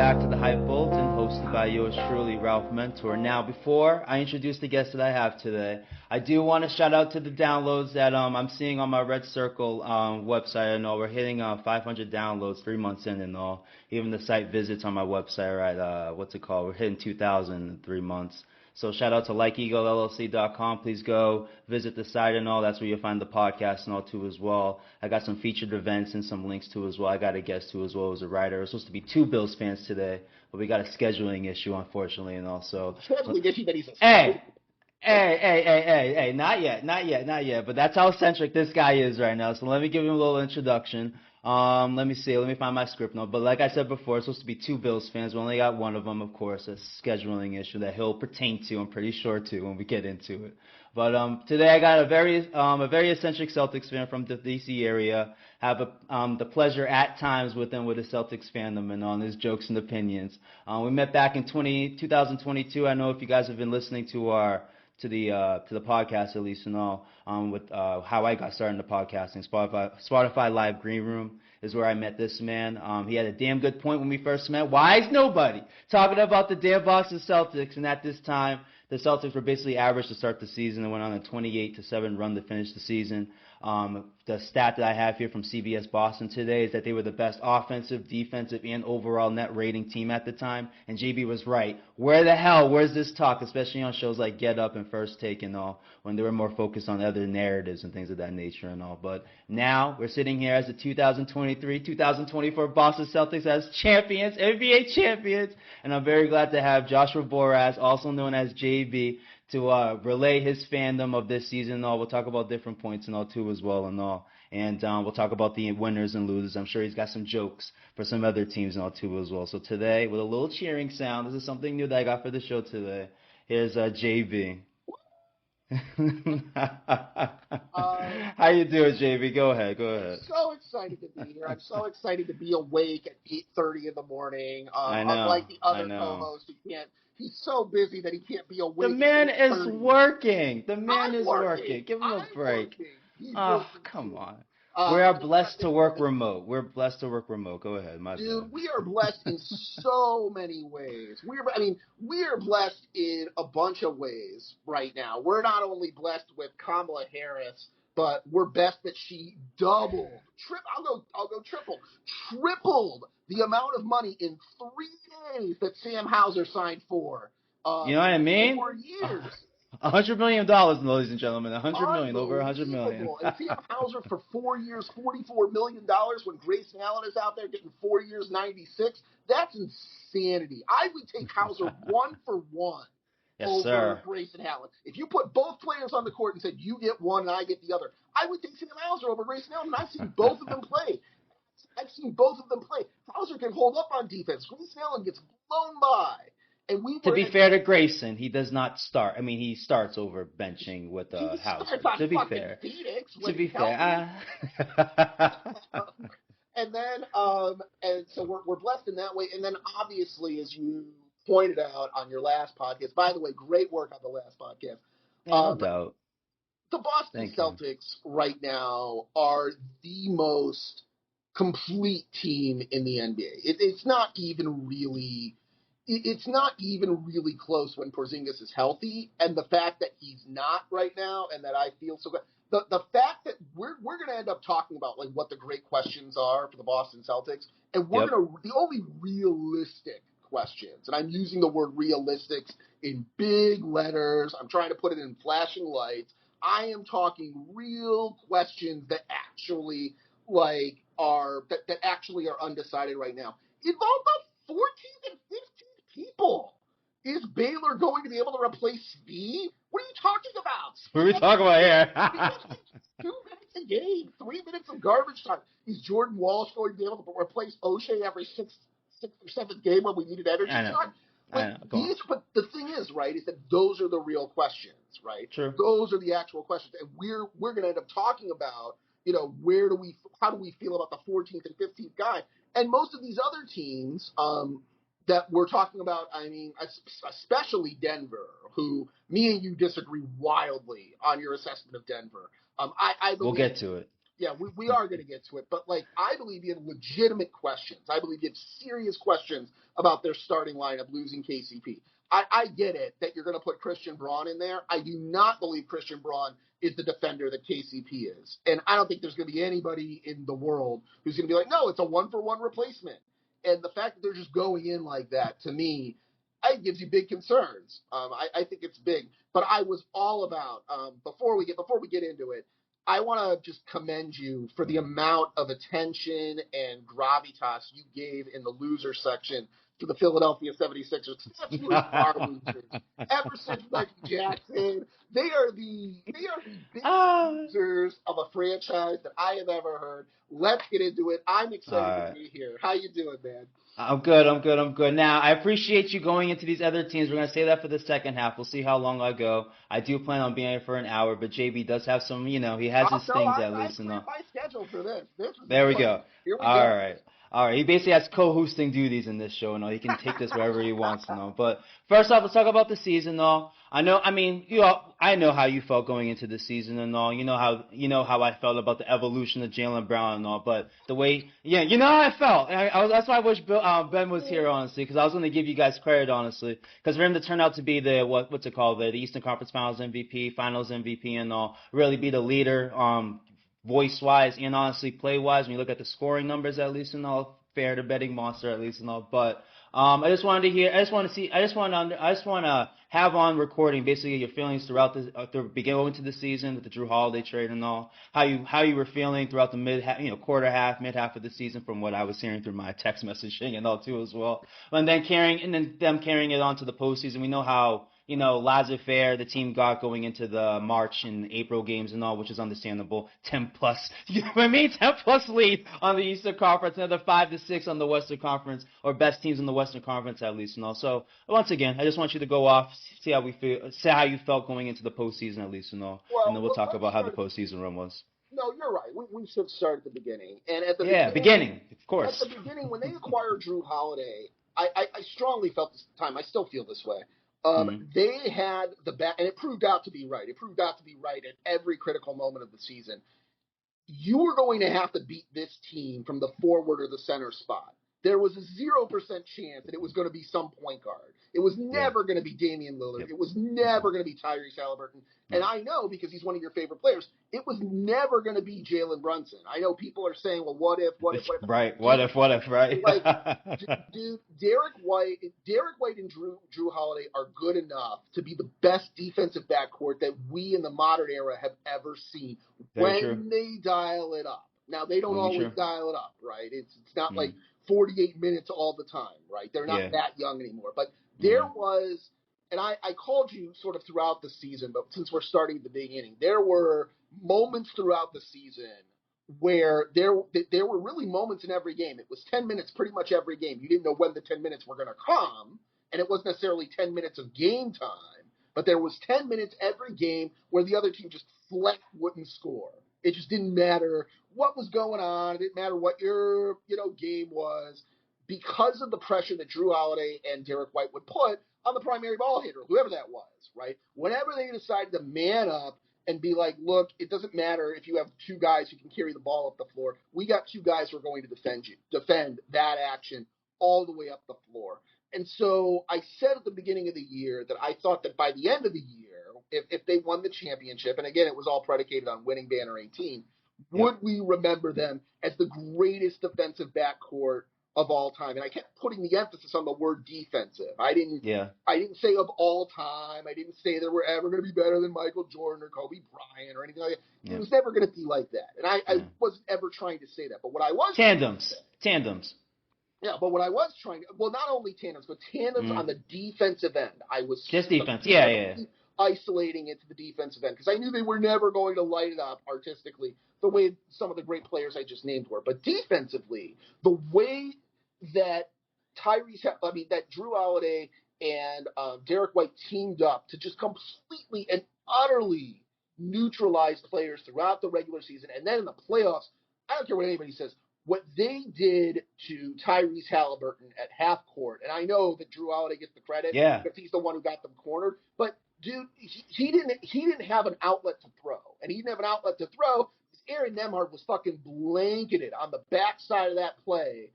back to the HYPE Bulletin, hosted by yours truly, Ralph Mentor. Now, before I introduce the guest that I have today, I do want to shout out to the downloads that I'm seeing on my Red Circle website. I know we're hitting 500 downloads 3 months in and all. Even the site visits on my website, right? We're hitting 2,000 in 3 months. So shout out to LikeEagleLLC.com. Please go visit the site and all. That's where you'll find the podcast and all too as well. I got some featured events and some links too as well. I got a guest too as well as a writer. There's supposed to be 2 Bills fans today, but we got a scheduling issue unfortunately and also. Scheduling issue that he's a Hey, not yet. But that's how eccentric this guy is right now. So let me give him a little introduction. Let me find my script note. But like I said before, it's supposed to be 2 Bills fans. We only got one of them, of course, a scheduling issue that he'll pertain to, I'm pretty sure, too, when we get into it. But today I got a very eccentric Celtics fan from the D.C. area. Have the pleasure at times with him with his Celtics fandom and on his jokes and opinions. We met back in 2022. I know if you guys have been listening to the podcast at least and all, with how I got started in the podcasting. Spotify Live Green Room is where I met this man. He had a damn good point when we first met. Why is nobody talking about the damn Boston Celtics? And at this time, the Celtics were basically average to start the season and went on a 28-7 run to finish the season. The stat that I have here from CBS Boston today is that they were the best offensive, defensive, and overall net rating team at the time. And JB was right. Where's this talk, especially on shows like Get Up and First Take and all, when they were more focused on other narratives and things of that nature and all. But now we're sitting here as the 2023-2024 Boston Celtics as champions, NBA champions. And I'm very glad to have Joshua Boraz, also known as JB, to relay his fandom of this season and all. We'll talk about different points and all too as well and all. And we'll talk about the winners and losers. I'm sure he's got some jokes for some other teams and all too as well. So today, with a little cheering sound, this is something new that I got for the show today. Here's JB. How you doing, JB? Go ahead. I'm so excited to be here. I'm so excited to be awake at 8:30 in the morning. I know. Unlike the other co-host, he's so busy that he can't be awake. The man is working. Working. Give him a break. Come on. We are blessed to work remote. Go ahead, my dude. We are blessed in so many ways. We are blessed in a bunch of ways right now. We're not only blessed with Kamala Harris, but we're blessed that she tripled the amount of money in 3 days that Sam Hauser signed for. You know what I mean? 4 years. $100 million, ladies and gentlemen. $100 million, over $100 million. And Sam Hauser for 4 years, $44 million, when Grayson Allen is out there getting 4 years, 96. That's insanity. I would take Hauser 1 for 1 over Grayson Allen. If you put both players on the court and said, you get one and I get the other, I would take Sam Hauser over Grayson Allen, and I've seen both of them play. Hauser can hold up on defense. Grayson Allen gets blown by. To be fair to Grayson, he does not start. I mean, he starts over benching with Hauser. To be fair. And then, and so we're blessed in that way. And then, obviously, as you pointed out on your last podcast, by the way, great work on the last podcast. No doubt. The Boston Celtics right now are the most complete team in the NBA. It's not even really close when Porzingis is healthy, and the fact that he's not right now, and that I feel so good. The fact that we're going to end up talking about like what the great questions are for the Boston Celtics, and the only realistic questions, and I'm using the word realistics in big letters. I'm trying to put it in flashing lights. I am talking real questions that actually are undecided right now. Involve the 14th and 15th people. Is Baylor going to be able to replace Speed? What are you talking about? What are we talking about here? 2 minutes a game, 3 minutes of garbage time. Is Jordan Walsh going to be able to replace O'Shea every sixth or seventh game when we needed energy? I know. But the thing is, right, is that those are the real questions, right? True. Those are the actual questions, and we're going to end up talking about, how do we feel about the 14th and 15th guy? And most of these other teams that we're talking about, I mean, especially Denver, who me and you disagree wildly on your assessment of Denver. I believe, we'll get to it. Yeah, we are going to get to it. But, like, I believe you have legitimate questions. I believe you have serious questions about their starting lineup losing KCP. I get it that you're going to put Christian Braun in there. I do not believe Christian Braun is the defender that KCP is. And I don't think there's going to be anybody in the world who's going to be like, no, it's a one-for-one replacement. And the fact that they're just going in like that, to me, it gives you big concerns. I think it's big. But I was all about, before we get into it, I want to just commend you for the amount of attention and gravitas you gave in the loser section to the Philadelphia 76ers. Absolute far losers. Ever since Reggie Jackson, they are the biggest losers of a franchise that I have ever heard. Let's get into it. I'm excited to be here. How you doing, man? I'm good. Now, I appreciate you going into these other teams. We're going to say that for the second half. We'll see how long I go. I do plan on being here for an hour, but JB does have some, he has his things at least. I cleared my schedule for this. There we go. Here we go. All right. He basically has co-hosting duties in this show, he can take this wherever he wants, But first off, let's talk about the season, though. I know how you felt going into the season and all. You know how I felt about the evolution of Jaylen Brown and all. But the way, you know how I felt. That's why I wish Ben was here, honestly, because I was going to give you guys credit, honestly, because for him to turn out to be the the Eastern Conference Finals MVP, Finals MVP, and all, really be the leader, voice-wise and honestly play-wise, when you look at the scoring numbers at least and all, fair to betting monster at least and all. But I just want to have on recording basically your feelings throughout the beginning to the season with the Drew Holiday trade and all, how you were feeling throughout the quarter half, mid half of the season from what I was hearing through my text messaging and all too as well, and then them carrying it on to the postseason. We know how laissez-faire the team got going into the March and April games and all, which is understandable. 10 plus, 10 plus lead on the Eastern Conference, another 5 to 6 on the Western Conference, or best teams in the Western Conference at least and all. So once again, I just want you to go off, see how you felt going into the postseason at least and all, and then we'll talk about how the postseason run was. No, you're right. We should start at the beginning. And at the beginning, of course. At the beginning, when they acquired Drew Holiday, I strongly felt this time. I still feel this way. They had the back, and it proved out to be right. It proved out to be right at every critical moment of the season. You were going to have to beat this team from the forward or the center spot. There was a 0% chance that it was going to be some point guard. It was never going to be Damian Lillard. It was never going to be Tyrese Halliburton. And I know, because he's one of your favorite players, it was never going to be Jalen Brunson. I know people are saying, well, what if? Right, what if, right? Like, dude, Derek White and Drew Holiday are good enough to be the best defensive backcourt that we in the modern era have ever seen when they dial it up. Now, they don't always dial it up, right? It's not like 48 minutes all the time, right? They're not that young anymore. But there was, and I called you sort of throughout the season, but since we're starting at the beginning, there were moments throughout the season where there were really moments in every game. It was 10 minutes pretty much every game. You didn't know when the 10 minutes were going to come, and it wasn't necessarily 10 minutes of game time, but there was 10 minutes every game where the other team just flat wouldn't score. It just didn't matter what was going on. It didn't matter what your game was, because of the pressure that Drew Holiday and Derek White would put on the primary ball handler, whoever that was, right? Whenever they decided to man up and be like, look, it doesn't matter if you have two guys who can carry the ball up the floor. We got two guys who are going to defend that action all the way up the floor. And so I said at the beginning of the year that I thought that by the end of the year, if they won the championship, and again, it was all predicated on winning Banner 18, would we remember them as the greatest defensive backcourt of all time? And I kept putting the emphasis on the word defensive. I didn't say of all time. I didn't say they were ever going to be better than Michael Jordan or Kobe Bryant or anything like that. Yeah. It was never going to be like that. And I wasn't ever trying to say that. But what I was tandems. Yeah, but what I was trying to, well, not only tandems, but tandems on the defensive end. I was just defense. Isolating it to the defensive end, because I knew they were never going to light it up artistically the way some of the great players I just named were. But defensively, the way that that Drew Holiday and Derek White teamed up to just completely and utterly neutralize players throughout the regular season, and then in the playoffs, I don't care what anybody says, what they did to Tyrese Halliburton at half court, and I know that Drew Holiday gets the credit because he's the one who got them cornered, but dude, he didn't have an outlet to throw, and he didn't have an outlet to throw. Aaron Nemhard was fucking blanketed on the backside of that play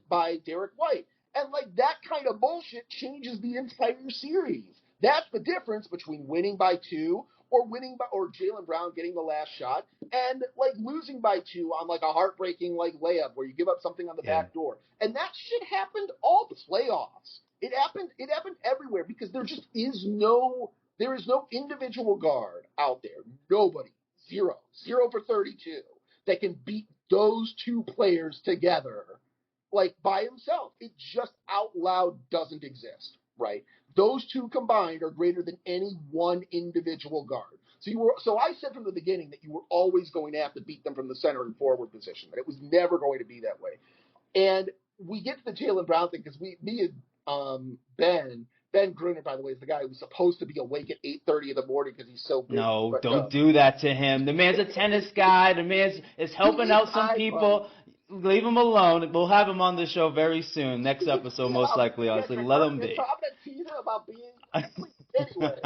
by Derek White. And, like, that kind of bullshit changes the entire series. That's the difference between winning by 2 or Jaylen Brown getting the last shot and, like, losing by 2 on, like, a heartbreaking, like, layup where you give up something on the back door. And that shit happened all playoffs. It happened everywhere because there is no individual guard out there. Nobody. Zero for 32 that can beat those two players together, like, by himself. It just out loud doesn't exist, right? Those two combined are greater than any one individual guard. So I said from the beginning that you were always going to have to beat them from the center and forward position, that it was never going to be that way. And we get to the Jaylen Brown thing because me and Ben Gruner, by the way, is the guy who's supposed to be awake at 8:30 in the morning because he's so big. No, don't do that to him. The man's a tennis guy. The man is helping out some people. Leave him alone. We'll have him on the show very soon. Next episode, most likely, honestly. Let him be. So I'm going to tease him about being... Anyway,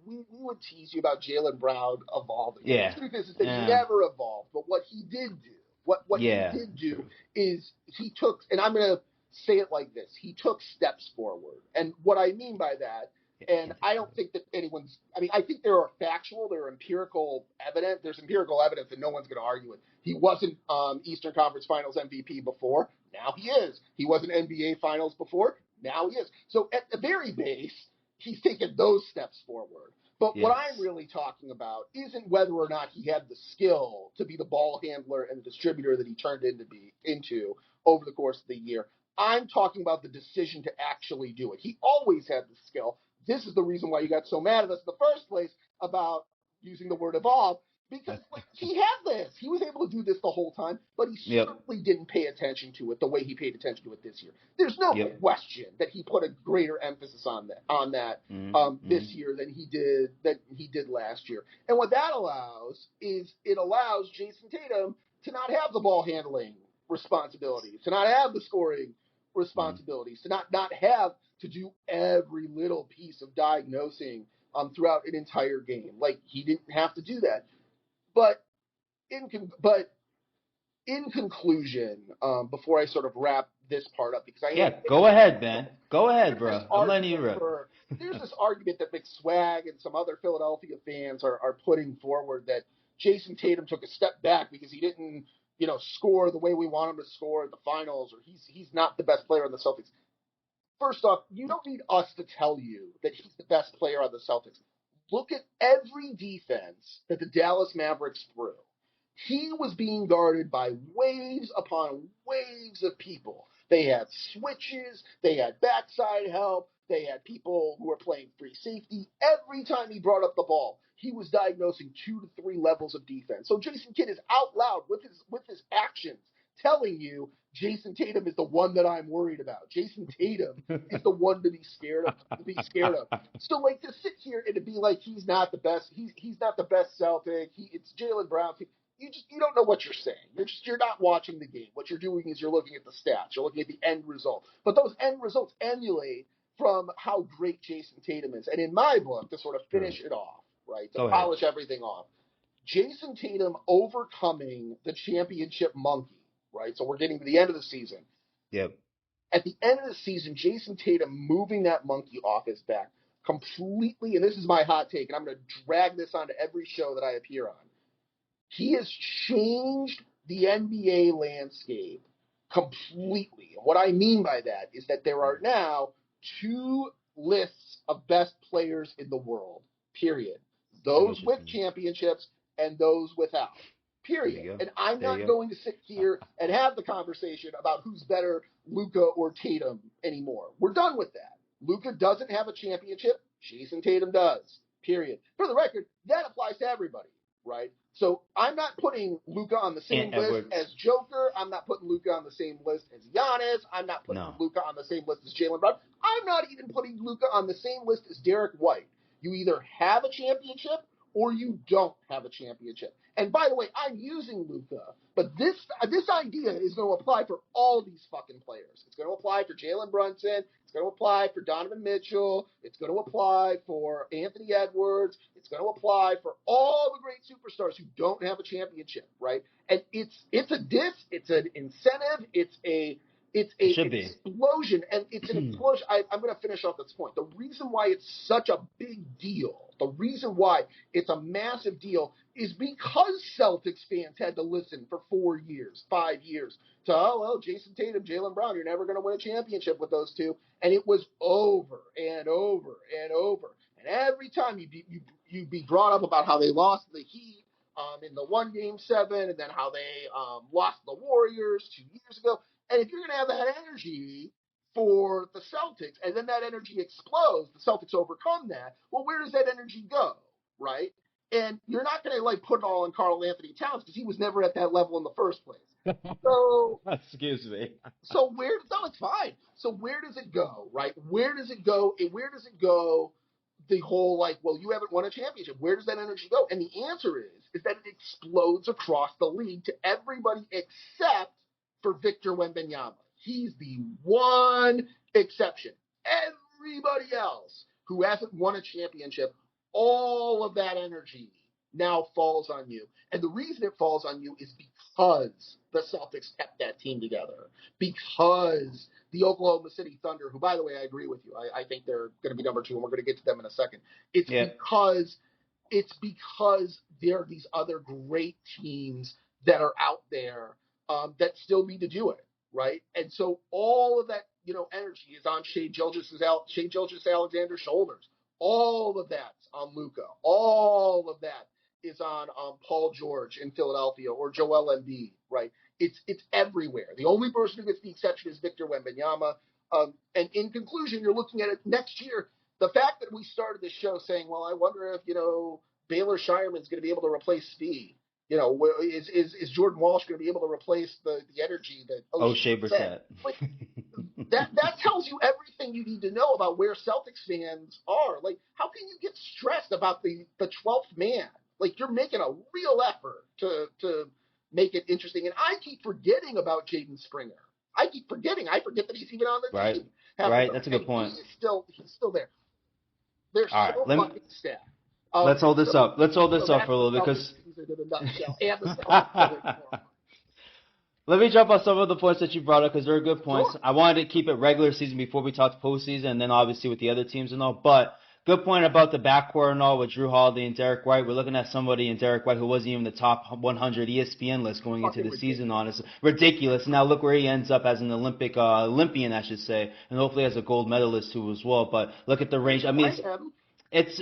we would tease you about Jaylen Brown evolving. Yeah. The truth is that he never evolved. But what he did do, he did do is he took, and I'm going to say it like this, he took steps forward. And what I mean by that, and I don't think that I think there are empirical evidence. There's empirical evidence that no one's going to argue with. He wasn't Eastern Conference Finals MVP before. Now he is. He wasn't NBA Finals before. Now he is. So at the very base, he's taken those steps forward. But what I'm really talking about isn't whether or not he had the skill to be the ball handler and the distributor that he turned into over the course of the year. I'm talking about the decision to actually do it. He always had the skill. This is the reason why you got so mad at us in the first place about using the word evolve, because he had this. He was able to do this the whole time, but he certainly didn't pay attention to it the way he paid attention to it this year. There's no question that he put a greater emphasis on that this year than he did last year. And what that allows is it allows Jason Tatum to not have the ball handling responsibilities, to not have the scoring responsibilities, to not have to do every little piece of diagnosing throughout an entire game. Like, he didn't have to do that. But in conclusion, before I sort of wrap this part up, because go ahead, Ben. Go ahead, bro. I'm letting you rip. There's this argument that McSwag and some other Philadelphia fans are putting forward that Jason Tatum took a step back because he didn't, score the way we want him to score at the finals, or he's not the best player on the Celtics. First off, you don't need us to tell you that he's the best player on the Celtics. Look at every defense that the Dallas Mavericks threw. He was being guarded by waves upon waves of people. They had switches, they had backside help, they had people who were playing free safety. Every time he brought up the ball, he was diagnosing 2 to 3 levels of defense. So Jason Kidd is out loud with his actions telling you Jason Tatum is the one that I'm worried about. Jason Tatum is the one to be scared of. So, like, to sit here and to be like he's not the best, he's not the best Celtic. It's Jaylen Brown. You don't know what you're saying. You're not watching the game. What you're doing is you're looking at the stats. You're looking at the end result. But those end results emulate from how great Jason Tatum is. And in my book, to sort of finish it off, right, to polish everything off, Jason Tatum overcoming the championship monkey, right? So we're getting to the end of the season. Yep. At the end of the season, Jason Tatum moving that monkey off his back completely, and this is my hot take, and I'm going to drag this onto every show that I appear on. He has changed the NBA landscape completely. And what I mean by that is that there are now 2 lists of best players in the world, period. Those with championships and those without. Period. And I'm not going to sit here and have the conversation about who's better, Luka or Tatum, anymore. We're done with that. Luka doesn't have a championship. Jason Tatum does. Period. For the record, that applies to everybody, right? So I'm not putting Luka on the same list as Joker. I'm not putting Luka on the same list as Giannis. I'm not putting Luka on the same list as Jaylen Brown. I'm not even putting Luka on the same list as Derek White. You either have a championship or you don't have a championship. And by the way, I'm using Luka, but this idea is going to apply for all these fucking players. It's going to apply for Jalen Brunson. It's It's going to apply for Donovan Mitchell. It's going to apply for Anthony Edwards. It's going to apply for all the great superstars who don't have a championship, right? And it's a diss. It's an incentive. It's an explosion, and it's an explosion. I'm going to finish off this point. The reason why it's such a big deal, the reason why it's a massive deal, is because Celtics fans had to listen for 4 years, 5 years to, oh, well, Jason Tatum, Jaylen Brown, you're never going to win a championship with those two. And it was over and over and over. And every time you'd be brought up about how they lost the Heat in the 1 Game 7, and then how they lost the Warriors 2 years ago. And if you're going to have that energy for the Celtics, and then that energy explodes, the Celtics overcome that, well, where does that energy go, right? And you're not going to, like, put it all on Karl Anthony Towns because he was never at that level in the first place. So, excuse me. So no, it's fine. So where does it go, right? Where does it go? And where does it go? The whole, like, well, you haven't won a championship. Where does that energy go? And the answer is that it explodes across the league to everybody except for Victor Wembanyama. He's the one exception. Everybody else who hasn't won a championship, all of that energy now falls on you. And the reason it falls on you is because the Celtics kept that team together. Because the Oklahoma City Thunder, who, by the way, I agree with you. I think they're going to be number 2, and we're going to get to them in a second. It's because there are these other great teams that are out there that still need to do it, right? And so all of that, energy is on Shai Gilgeous-Alexander's shoulders. All of that's on Luka. All of that is on Paul George in Philadelphia or Joel Embiid, right? It's everywhere. The only person who gets the exception is Victor Wembanyama. And in conclusion, you're looking at it next year. The fact that we started this show saying, well, I wonder if, Baylor Shireman's going to be able to replace Speed. Is Jordan Walsh going to be able to replace the energy that O'Shea Brissett? Like, that tells you everything you need to know about where Celtics fans are. Like, how can you get stressed about the 12th man? Like, you're making a real effort to make it interesting. And I keep forgetting about Jaden Springer. I forget that he's even on the team. Right. That's a good point. He's still there. They're so fucking stacked. Let's hold this up. Let's hold this up for a little because. Let me jump on some of the points that you brought up because they're good points. Sure. I wanted to keep it regular season before we talk postseason, and then obviously with the other teams and all. But good point about the backcourt and all with Jrue Holiday and Derek White. We're looking at somebody in Derek White who wasn't even the top 100 ESPN list going into the season on. It's ridiculous. Now look where he ends up as an Olympian, I should say, and hopefully as a gold medalist too as well. But look at the range. I mean, it's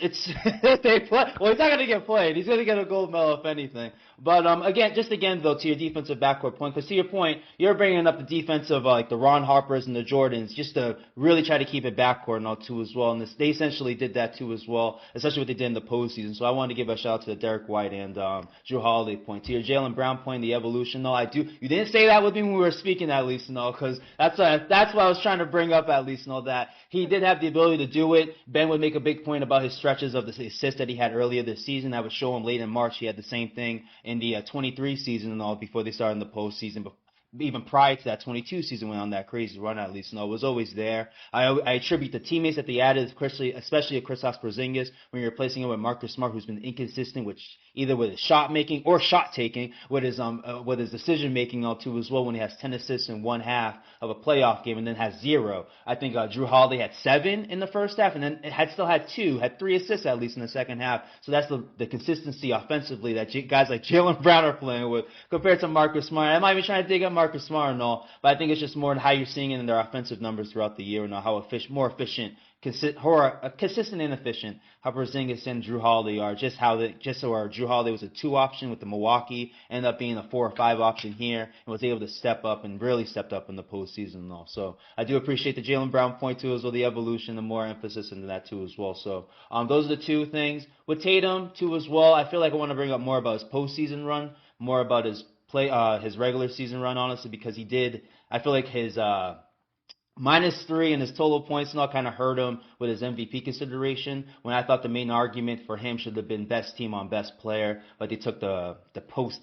they play. Well, he's not gonna get played. He's gonna get a gold medal if anything. But again though, to your defensive backcourt point, because to your point, you're bringing up the defensive like the Ron Harpers and the Jordans just to really try to keep it backcourt and all too as well. And they essentially did that too as well, especially what they did in the postseason. So I wanted to give a shout out to the Derek White and Jrue Holiday point. To your Jaylen Brown point, the evolution though, you didn't say that with me when we were speaking at least, because that's what I was trying to bring up at least, that he did have the ability to do it. Ben would make a big point about his stretches of the assist that he had earlier this season. I would show him late in March. He had the same thing in the 23 season and all before they started in the postseason. But even prior to that 22 season went on that crazy run at least. It was always there. I attribute the teammates that they added, especially Kristaps Porzingis, when you're replacing him with Marcus Smart, who's been inconsistent, either with his shot making or shot taking, with his decision making all too as well. When he has 10 assists in one half of a playoff game and then has 0. I think Jrue Holiday had 7 in the first half and then had 3 assists at least in the second half. So that's the consistency offensively that guys like Jaylen Brown are playing with compared to Marcus Smart. I'm not even trying to dig up Marcus Smart and all, but I think it's just more how you're seeing it in their offensive numbers throughout the year and how more efficient, consistent and efficient how Porzingis and Jrue Holiday are. Jrue Holiday was a 2 option with the Milwaukee, ended up being a 4 or 5 option here, and was able to step up and really stepped up in the postseason and all. So I do appreciate the Jaylen Brown point too as well, the evolution, the more emphasis into that too as well. So those are the 2 things. With Tatum too as well, I feel like I want to bring up more about his postseason run, more about his regular season run, honestly, because I feel like his -3 in his total points and all kind of hurt him with his MVP consideration, when I thought the main argument for him should have been best team on best player, but they took the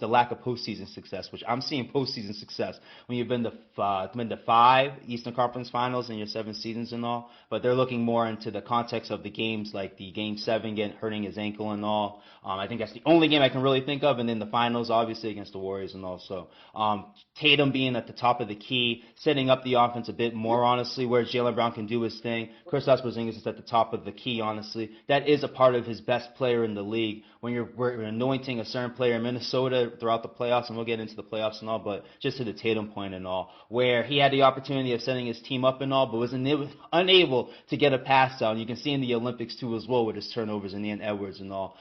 lack of postseason success, which I'm seeing postseason success when you've been to 5 Eastern Conference Finals in your 7 seasons and all, but they're looking more into the context of the games, like the Game 7 hurting his ankle and all. I think that's the only game I can really think of, and then the finals, obviously, against the Warriors and all. So Tatum being at the top of the key, setting up the offense a bit more, honestly, where Jaylen Brown can do his thing. Kristaps Porzingis is at the top of the key, honestly. That is a part of his best player in the league. When we're anointing a certain player in Minnesota throughout the playoffs, and we'll get into the playoffs and all, but just to the Tatum point and all, where he had the opportunity of setting his team up and all, but was unable to get a pass out. And you can see in the Olympics, too, as well, with his turnovers and Ian Edwards and all.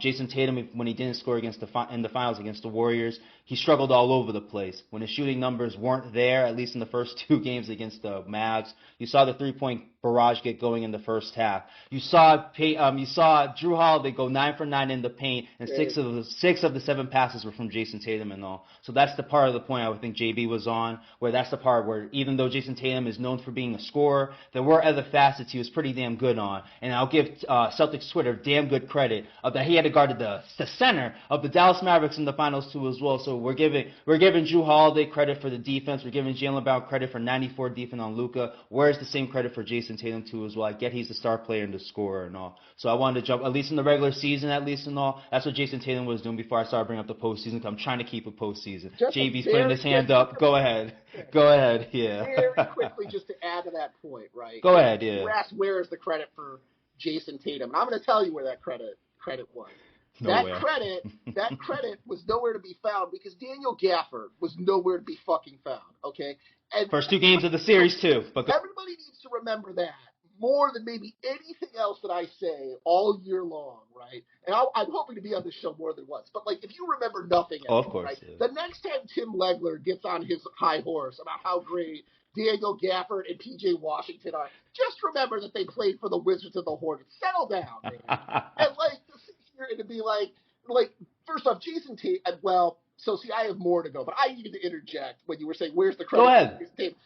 Jason Tatum, when he didn't score in the finals against the Warriors, he struggled all over the place. When his shooting numbers weren't there, at least in the first 2 games against the Mavs, you saw the 3-point barrage get going in the first half. You saw Drew Holiday go 9 for 9 in the paint, and 6 of the 7 passes were from Jason Tatum and all. So that's the part of the point I would think JB was on, where that's the part where even though Jason Tatum is known for being a scorer, there were other facets he was pretty damn good on. And I'll give Celtics Twitter damn good credit of that he had to guard the center of the Dallas Mavericks in the finals too as well. So we're giving Drew Holiday credit for the defense. We're giving Jaylen Brown credit for 94 defense on Luka. Where's the same credit for Jason Tatum too as well? I get he's the star player and the scorer and all. So I wanted to jump, at least in the regular season, at least and all. That's what Jason Tatum was doing before I started bringing up the postseason. I'm trying to keep it postseason. JB's putting his hand up. Go ahead. Go ahead. Yeah. Very quickly, just to add to that point, right? Go ahead. Yeah. You asked where is the credit for Jason Tatum, and I'm going to tell you where that credit was. Nowhere. That credit was nowhere to be found because Daniel Gafford was nowhere to be fucking found. Okay. And first 2 games of the series too. But everybody needs to remember that more than maybe anything else that I say all year long, right? And I'm hoping to be on this show more than once. But, like, if you remember nothing else, of course, right? Yeah. The next time Tim Legler gets on his high horse about how great Daniel Gafford and P.J. Washington are, just remember that they played for the Wizards and the Hornets. Settle down, man. And, like, to sit here and to be like, first off, Jason Tatum, well, so see, I have more to go, but I needed to interject when you were saying, where's the credit? Go ahead. For Jason Tatum?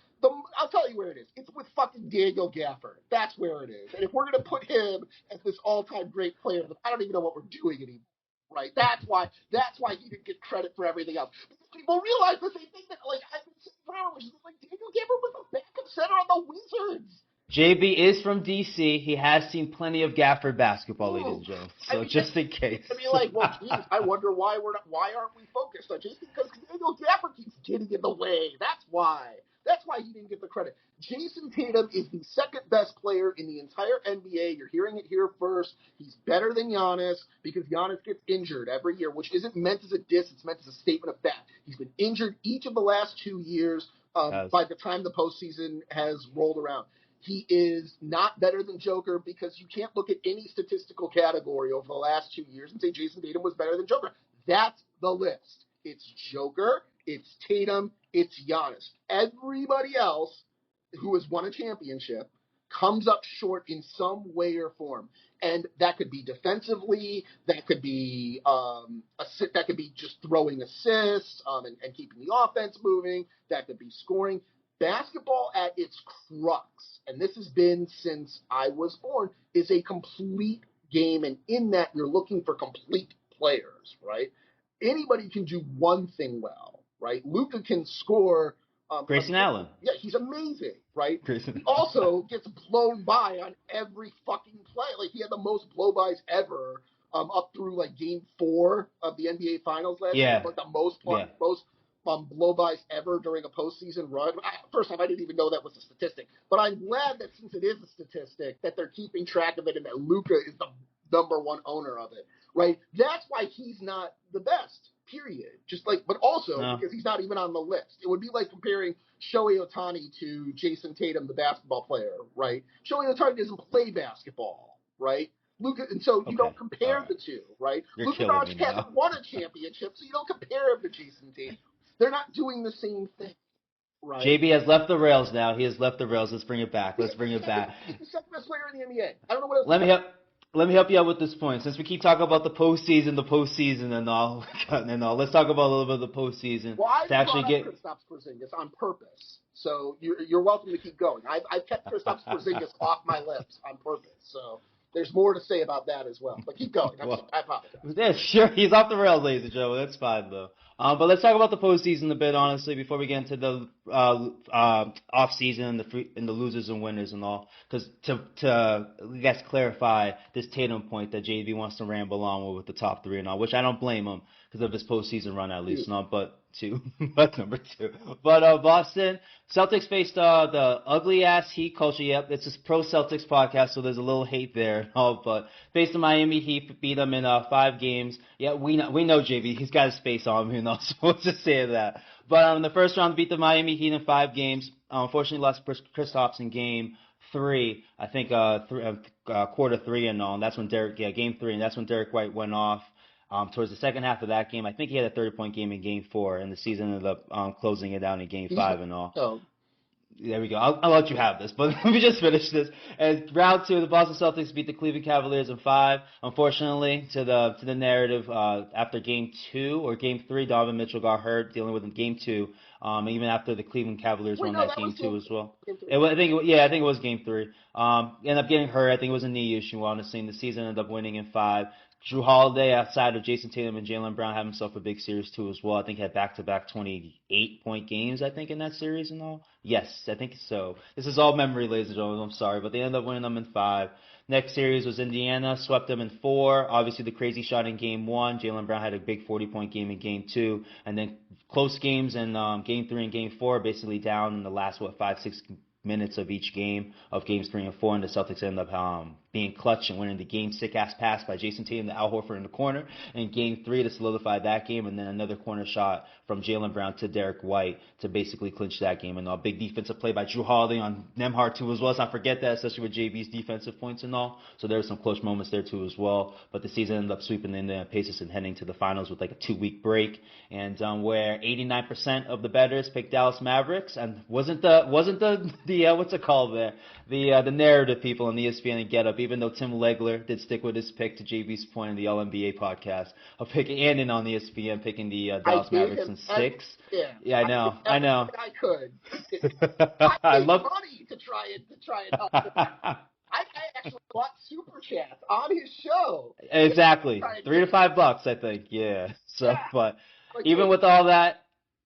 I'll tell you where it is. It's with fucking Daniel Gafford. That's where it is. And if we're going to put him as this all-time great player, I don't even know what we're doing anymore, right? That's why he didn't get credit for everything else. Because people realize the same thing that, like, I've been saying forever, which is like Daniel Gafford was the backup center on the Wizards. JB is from D.C. He has seen plenty of Gafford basketball, ladies and gentlemen. So just in case. I mean, like, well, geez, I wonder why aren't we focused on Jason? Because Daniel Gafford keeps getting in the way. That's why. That's why he didn't get the credit. Jason Tatum is the second best player in the entire NBA. You're hearing it here first. He's better than Giannis because Giannis gets injured every year, which isn't meant as a diss. It's meant as a statement of fact. He's been injured each of the last 2 years by the time the postseason has rolled around. He is not better than Joker because you can't look at any statistical category over the last 2 years and say Jason Tatum was better than Joker. That's the list. It's Joker, it's Tatum, it's Giannis. Everybody else who has won a championship comes up short in some way or form. And that could be defensively, that could be just throwing assists and keeping the offense moving, that could be scoring. Basketball at its crux, and this has been since I was born, is a complete game, and in that you're looking for complete players, right? Anybody can do one thing well, right? Luka can score. Grayson Allen. Yeah, he's amazing, right? Grayson. He also gets blown by on every fucking play. Like, he had the most blow-bys ever up through, like, Game 4 of the NBA Finals last year. Like, the most blow-bys ever during a postseason run. First off, I didn't even know that was a statistic. But I'm glad that since it is a statistic, that they're keeping track of it and that Luka is the number one owner of it, right? That's why he's not the best, period. But also because he's not even on the list. It would be like comparing Shohei Ohtani to Jason Tatum, the basketball player, right? Shohei Ohtani doesn't play basketball, right? Luka, and so you don't compare the two, right? Luka Doncic hasn't won a championship, so you don't compare him to Jason Tatum. They're not doing the same thing, right? JB has left the rails now. He has left the rails. Let's bring it back. He's the second best player in the NBA. I don't know what else. Let me help you out with this point. Since we keep talking about the postseason and all, let's talk about a little bit of the postseason. Well, I brought up Kristaps Porzingis on purpose. So you're welcome to keep going. I've kept Kristaps Porzingis off my lips on purpose. So there's more to say about that as well. But keep going. I apologize. Yeah, sure. He's off the rails, ladies and gentlemen. That's fine, though. But let's talk about the postseason a bit, honestly, before we get into the off season and the losers and winners and all. Because to I guess clarify this Tatum point that JV wants to ramble on with the top three and all, which I don't blame him because of his postseason run at least, not but number two. But Boston Celtics faced the ugly ass Heat culture. Yep, it's a pro Celtics podcast, so there's a little hate there. But faced the Miami Heat, beat them in 5 games. Yeah, we know JV. He's got his face on him, so we'll just say that. But in the first round, beat the Miami Heat in 5 games. Unfortunately, lost Kristaps in game 3. I think quarter 3 and all. And that's when game 3, and that's when Derek White went off. Towards the second half of that game, I think he had a 30-point game in Game 4, and the season ended up closing it down in Game 5 and all. Oh. There we go. I'll let you have this, but let me just finish this. And round 2, the Boston Celtics beat the Cleveland Cavaliers in 5. Unfortunately, to the narrative, after Game 2 or Game 3, Donovan Mitchell got hurt dealing with Game 2. Even after the Cleveland Cavaliers won that Game 2 as well. I think it was Game 3. Ended up getting hurt. I think it was a knee issue, honestly. And the season ended up winning in 5. Jrue Holiday, outside of Jason Tatum and Jaylen Brown, had himself a big series too as well. I think he had back-to-back 28-point games, I think, in that series and all. Yes, I think so. This is all memory, ladies and gentlemen. I'm sorry, but they ended up winning them in 5. Next series was Indiana, swept them in 4. Obviously, the crazy shot in Game 1. Jaylen Brown had a big 40-point game in Game 2. And then close games in Game 3 and Game 4, basically down in the last, 5-6 minutes of each game of Games 3 and 4, and the Celtics ended up being clutch and winning the game. Sick-ass pass by Jason Tatum to Al Horford in the corner in Game 3 to solidify that game, and then another corner shot from Jaylen Brown to Derek White to basically clinch that game. And a big defensive play by Jrue Holiday on Nembhard too as well. Let's not forget that, especially with JB's defensive points and all. So there were some close moments there too as well. But the season ended up sweeping the Indiana Pacers and heading to the finals with like a 2-week break, and where 89% of the bettors picked Dallas Mavericks, and wasn't the what's it called there? The narrative people on ESPN and Get Up, even though Tim Legler did stick with his pick, to JB's point in the All-NBA podcast, of picking, and in on ESPN, picking the Dallas Mavericks in 6. Yeah, I know. I could. I love money to try and help him. I actually bought Super Chat on his show. Exactly. $3 to $5, I think. Yeah. So, but even with all that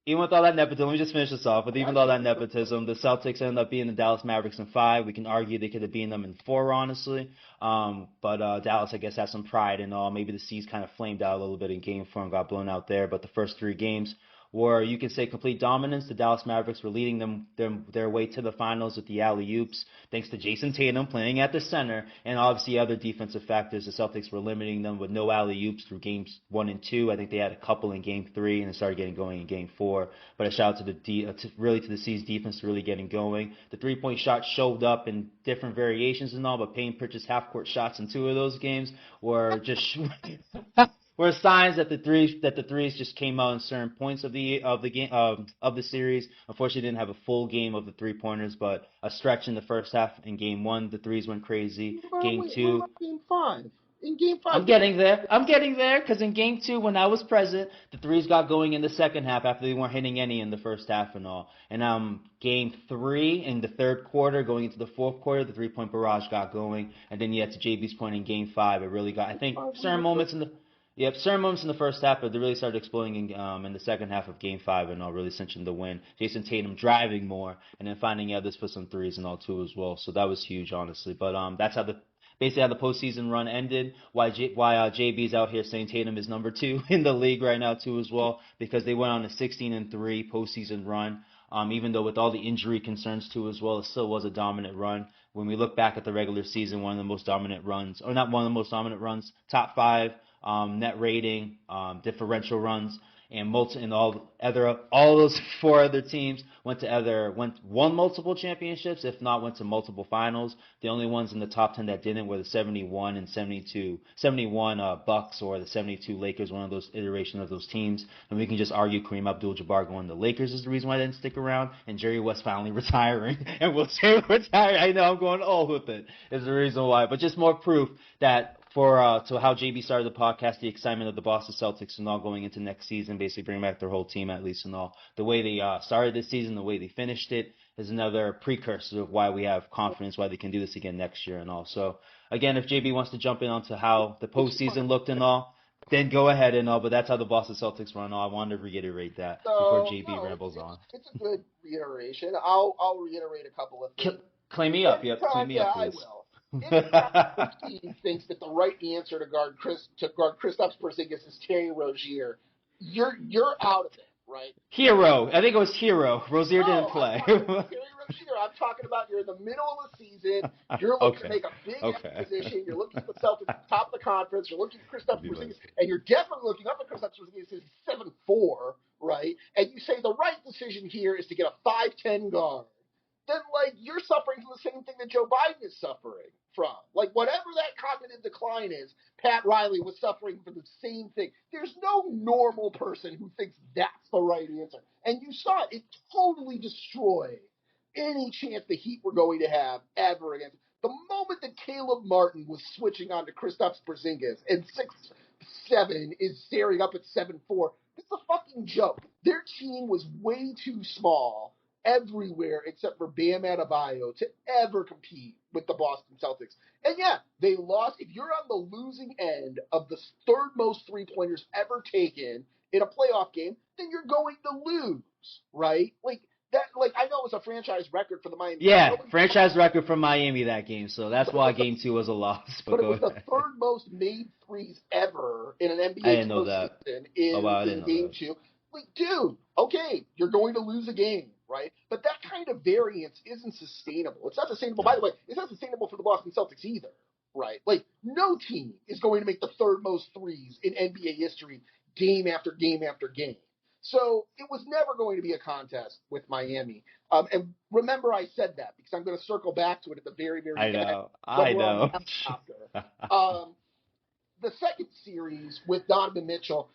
nepotism, let me just finish this off. But even with all that nepotism, the Celtics ended up beating the Dallas Mavericks in 5. We can argue they could have beaten them in 4, honestly. But Dallas, I guess, has some pride and all. Maybe the C's kind of flamed out a little bit in Game 4 and got blown out there. But the first 3 games were, you can say, complete dominance. The Dallas Mavericks were leading their way to the finals with the alley-oops, thanks to Jason Tatum playing at the center, and obviously other defensive factors. The Celtics were limiting them with no alley-oops through Games 1 and 2. I think they had a couple in Game 3, and it started getting going in Game 4. But a shout out to the C's defense really getting going. The 3-point shot showed up in different variations and all, but Payne Pritchard's half-court shots in 2 of those games were just were signs that the threes just came out in certain points of the game of the series. Unfortunately, didn't have a full game of the 3-pointers, but a stretch in the first half. In Game 1, the threes went crazy. Game 2. Game 5. In Game 5. I'm getting there, because in Game 2, when I was present, the threes got going in the second half after they weren't hitting any in the first half and all. And Game 3, in the third quarter, going into the fourth quarter, the 3-point barrage got going. And then you had to JB's point in Game 5, it really got, I think, certain moments in the first half, but they really started exploding in the second half of Game 5 and all, really cinching the win. Jason Tatum driving more, and then finding others for some threes and all too as well. So that was huge, honestly. But that's basically how the postseason run ended. Why JB's out here saying Tatum is number 2 in the league right now too as well, because they went on a 16-3 postseason run. Even though with all the injury concerns too as well, it still was a dominant run. When we look back at the regular season, one of the most dominant runs, or not one of the most dominant runs, top 5 net rating, differential runs, and all those 4 other teams won multiple championships, if not went to multiple finals. The only ones in the top 10 that didn't were the 71 and 71 Bucks or the 72 Lakers, one of those iterations of those teams. And we can just argue Kareem Abdul-Jabbar going to the Lakers is the reason why they didn't stick around, and Jerry West finally retiring, and Will Chamberlain retiring. I know I'm going old with it, is the reason why. But just more proof that to how JB started the podcast, the excitement of the Boston Celtics and all going into next season, basically bring back their whole team at least and all. The way they started this season, the way they finished it, is another precursor of why we have confidence, why they can do this again next year and all. So, again, if JB wants to jump in onto how the postseason looked and all, then go ahead and all. But that's how the Boston Celtics run. I wanted to reiterate that before JB rambles on. It's a good reiteration. I'll reiterate a couple of things. Claim me up. Yep, claim me up, please. I will. Anytime he thinks that the right answer to guard Kristaps Porzingis is Terry Rozier, you're out of it, right? Hero. I think it was Hero. Rozier didn't play. Terry Rozier. I'm talking about you're in the middle of the season. You're looking to make a big acquisition. You're looking at the Celtics at the top of the conference. You're looking at Kristaps Porzingis, and you're definitely looking up at Kristaps Porzingis. He's 7'4", right? And you say the right decision here is to get a 5'10" guard. Then, you're suffering from the same thing that Joe Biden is suffering from. Whatever that cognitive decline is, Pat Riley was suffering from the same thing. There's no normal person who thinks that's the right answer. And you saw it. It totally destroyed any chance the Heat were going to have ever against. The moment that Caleb Martin was switching on to Kristaps Porzingis and 6'7" is staring up at 7'4", it's a fucking joke. Their team was way too small everywhere except for Bam Adebayo to ever compete with the Boston Celtics. And yeah, they lost. If you're on the losing end of the third most three-pointers ever taken in a playoff game, then you're going to lose, right? I know it was a franchise record for the Miami. Yeah, franchise record for Miami that game, so that's why Game 2 was a loss. But it was the third most made threes ever in an NBA postseason in Game 2. Dude, okay, you're going to lose a game, right? But that kind of variance isn't sustainable. It's not sustainable. By the way, it's not sustainable for the Boston Celtics either, right? No team is going to make the third most threes in NBA history game after game after game. So it was never going to be a contest with Miami. And remember I said that because I'm going to circle back to it at the very, very end. I know. The second series with Donovan Mitchell,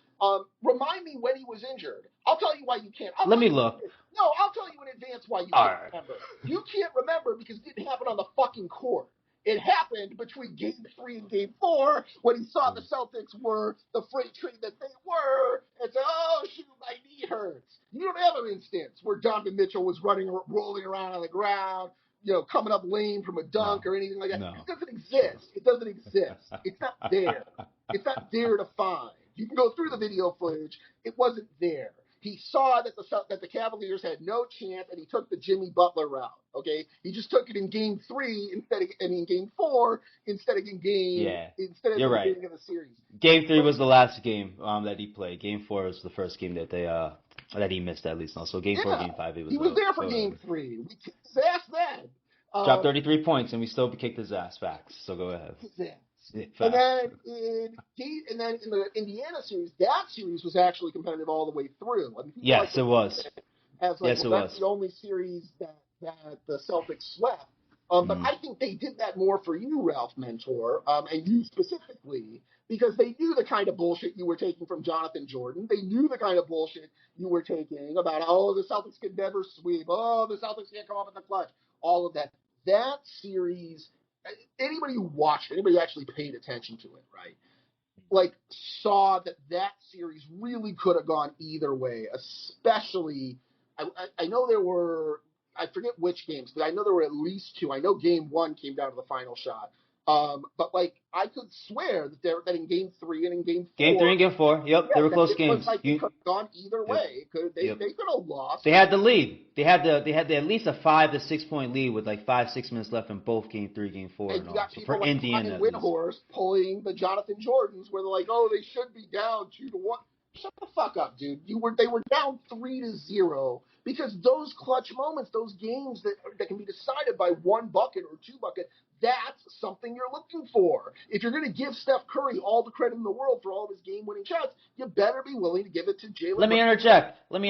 remind me when he was injured. I'll tell you why you can't. Let me look. No, I'll tell you in advance why you can't remember. You can't remember because it didn't happen on the fucking court. It happened between Game 3 and Game 4 when he saw the Celtics were the freight train that they were and said, oh, shoot, my knee hurts. You don't have an instance where Donovan Mitchell was rolling around on the ground, coming up lame from a dunk or anything like that. No. It doesn't exist. It doesn't exist. It's not there. It's not there to find. You can go through the video footage. It wasn't there. He saw that the Cavaliers had no chance, and he took the Jimmy Butler route. Okay, he just took it in Game 3 in Game 4 instead of in the beginning of the series. Game 3 was the last game that he played. Game 4 was the first game that that he missed at least. So Game 4, Game 5, he was there for Game 3. We kicked his ass then. Dropped 33 points, and we still kicked his ass. Facts. So go ahead. And then in the Indiana series, that series was actually competitive all the way through. I mean, yes, it was. That's the only series that the Celtics swept. But I think they did that more for you, Ralph Mentor, and you specifically, because they knew the kind of bullshit you were taking from Jonathan Jordan. They knew the kind of bullshit you were taking about, the Celtics can never sweep. Oh, the Celtics can't come up in the clutch. All of that. That series, anybody who watched it, anybody who actually paid attention to it, right, saw that series really could have gone either way, especially, I know there were, I forget which games, but I know there were at least two. I know Game 1 came down to the final shot. But I could swear that in Game 3 and in Game 4. Game 3 and Game 4, yep, they were close games. It could have gone either way. They could have lost. They had the lead. They had at least a 5 to 6 point lead with 5-6 minutes left in both Game 3, Game 4. And you got so people for Indiana, Windhorst pulling the Jonathan Jordans, where they're like, they should be down 2-1. Shut the fuck up, dude. They were down 3-0 because those clutch moments, those games that can be decided by one bucket or two bucket, that's something you're looking for. If you're going to give Steph Curry all the credit in the world for all of his game-winning shots, you better be willing to give it to Jalen. Let me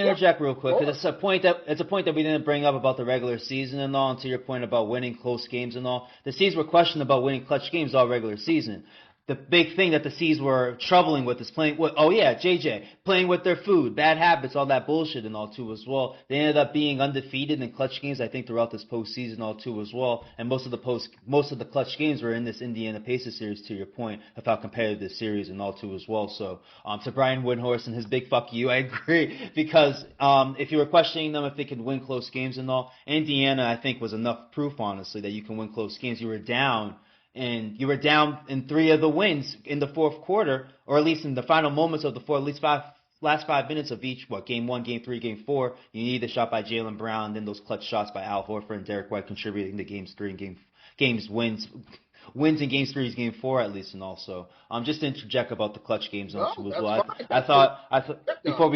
interject real quick, because it's a point that we didn't bring up about the regular season and all, and to your point about winning close games and all. The C's were questioned about winning clutch games all regular season. the big thing that the C's were troubling with is playing with, oh yeah, JJ, playing with their food, bad habits, all that bullshit and all too as well. They ended up being undefeated in clutch games, I think, throughout this postseason all too as well. And most of the clutch games were in this Indiana Pacers series, to your point of how competitive this series and all too as well. So, to Brian Windhorst and his big fuck you, I agree, because if you were questioning them if they could win close games and all, Indiana I think was enough proof, honestly, that you can win close games. You were down in 3 of the wins in the fourth quarter, or at least in the final moments of the fourth, at least last 5 minutes of each, game 1, game 3, game 4. You need the shot by Jaylen Brown, and then those clutch shots by Al Horford and Derek White contributing to games 3 and wins in games 3, game 4 at least, and also just to interject about the clutch games as well. I thought before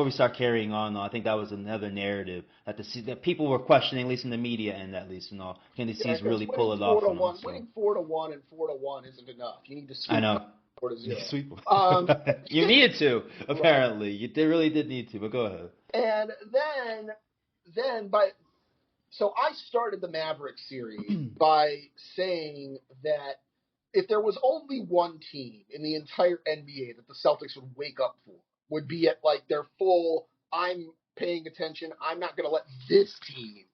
we start carrying on, I think that was another narrative that people were questioning, at least in the media end, at least, and all. Can the C's really pull it off? Winning 4-1 and 4-1 isn't enough. You need to sweep. I know. 4-0. Sweep. You needed to, apparently. You really did need to, but go ahead. And so I started the Mavericks series by saying that if there was only one team in the entire NBA that the Celtics would wake up for, would be at like their full, I'm paying attention, I'm not going to let this team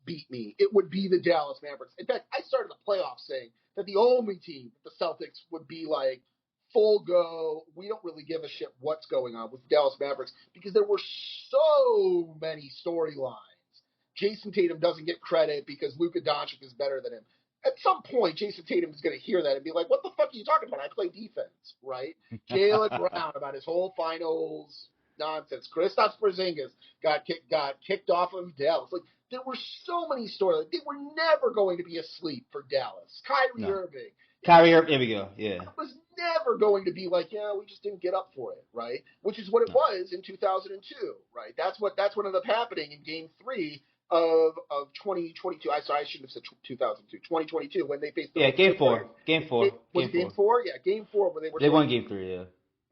beat me, it would be the Dallas Mavericks. In fact, I started the playoffs saying that the only team that the Celtics would be like, full go, we don't really give a shit what's going on with the Dallas Mavericks, because there were so many storylines. Jason Tatum doesn't get credit because Luka Doncic is better than him. At some point, Jason Tatum is going to hear that and be like, what the fuck are you talking about? I play defense, right? Jaylen Brown about his whole finals nonsense. Kristaps Porzingis got kicked off of Dallas. Like, there were so many storylines. They were never going to be asleep for Dallas. Kyrie Irving. Here we go, yeah. It was never going to be like, yeah, we just didn't get up for it, right? Which is what it was in 2002, right? That's what ended up happening in Game 3 of 2022. I shouldn't have said 2002. 2022 when they faced the Game 4. Game 4. Was it Game 4? Yeah, Game 4 where they won Game 3, yeah.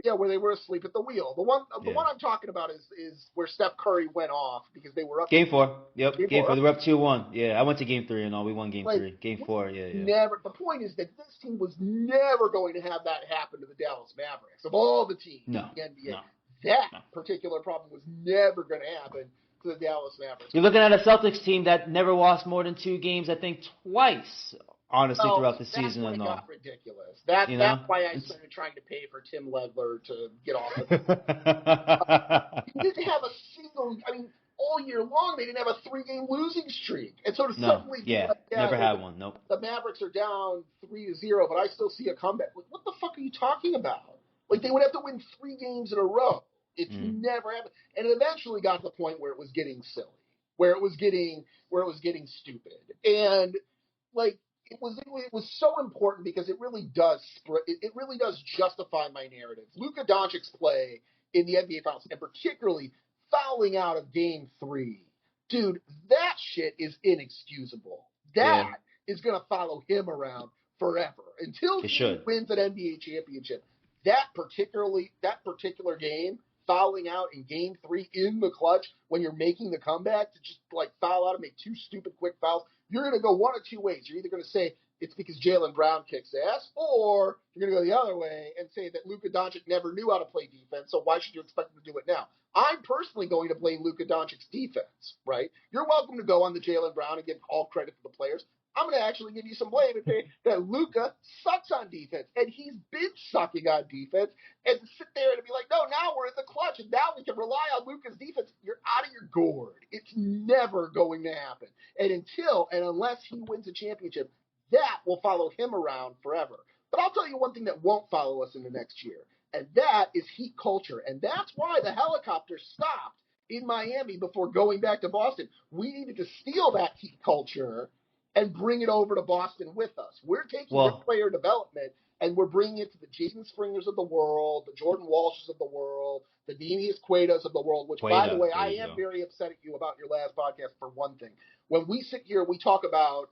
Yeah, where they were asleep at the wheel. The one I'm talking about is where Steph Curry went off because they were up. Game 4. Yep. Game 4. They were up 2-1. Yeah, I went to Game 3 and all. We won Game 3. Game 4. Yeah. Never. The point is that this team was never going to have that happen to the Dallas Mavericks. Of all the teams in the NBA, that particular problem was never going to happen to the Dallas Mavericks. You're looking at a Celtics team that never lost more than 2 games, I think, twice. Honestly, throughout the season and all. That's ridiculous. That's why I started trying to pay for Tim Legler to get off of it. He didn't have a single, all year long, they didn't have a 3-game losing streak. And so to suddenly never had one, nope. The Mavericks are down 3-0, but I still see a comeback. Like, what the fuck are you talking about? Like, they would have to win 3 games in a row. It's never happened. And it eventually got to the point where it was getting silly, where it was getting stupid. And, like, it was so important because it really does justify my narrative. Luka Doncic's play in the NBA Finals, and particularly fouling out of Game 3, dude, that shit is inexcusable. That is going to follow him around forever until he wins an NBA championship. That particular game, fouling out in Game 3 in the clutch when you're making the comeback to just like foul out and make 2 stupid quick fouls. You're going to go one of 2 ways. You're either going to say it's because Jaylen Brown kicks ass, or you're going to go the other way and say that Luka Doncic never knew how to play defense, so why should you expect him to do it now? I'm personally going to blame Luka Doncic's defense, right? You're welcome to go on the Jaylen Brown and give all credit to the players. I'm going to actually give you some blame and say that Luka sucks on defense, and he's been sucking on defense, and to sit there and be like, no, now we're in the clutch, and now we can rely on Luka's defense. You're out of your gourd. It's never going to happen. And unless he wins a championship, that will follow him around forever. But I'll tell you one thing that won't follow us in the next year, and that is heat culture. And that's why the helicopter stopped in Miami before going back to Boston. We needed to steal that heat culture and bring it over to Boston with us. We're taking the player development and we're bringing it to the Jason Springers of the world, the Jordan Walshes of the world, the Neemias Quadas of the world, which, by the way, I am very upset at you about your last podcast for one thing. When we sit here, we talk about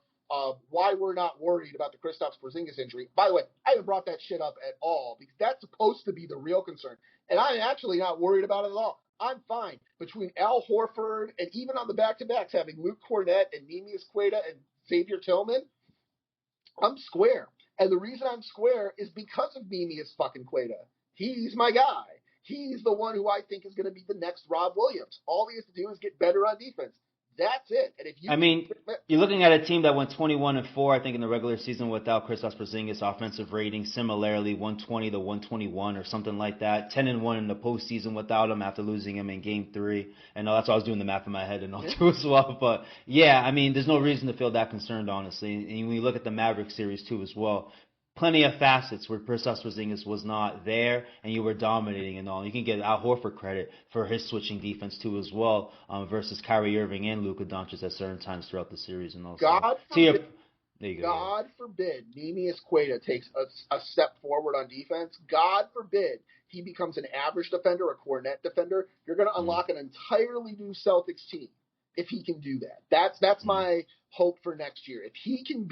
why we're not worried about the Kristaps Porzingis injury. By the way, I haven't brought that shit up at all because that's supposed to be the real concern. And I'm actually not worried about it at all. I'm fine. Between Al Horford and even on the back-to-backs, having Luke Cornett and Neemias Queta and Xavier Tillman, I'm square. And the reason I'm square is because of Nemius fucking Queta. He's my guy. He's the one who I think is going to be the next Rob Williams. All he has to do is get better on defense. That's it. And if you, I mean, you're looking at a team that went 21-4, I think, in the regular season without Kristaps Porzingis. Offensive rating similarly 120 to 121 or something like that. 10-1 in the postseason without him after losing him in Game 3. And that's why I was doing the math in my head and all too as well. But yeah, I mean, there's no reason to feel that concerned, honestly. And when you look at the Mavericks series too as well, plenty of facets where Kristaps Porzingis was not there and you were dominating and all. You can get Al Horford credit for his switching defense too as well, versus Kyrie Irving and Luka Doncic at certain times throughout the series and all. God forbid, there you go. God forbid Nemius Queta takes a step forward on defense. God forbid he becomes an average defender, a Cornet defender. You're going to unlock an entirely new Celtics team if he can do that. That's my hope for next year. If he can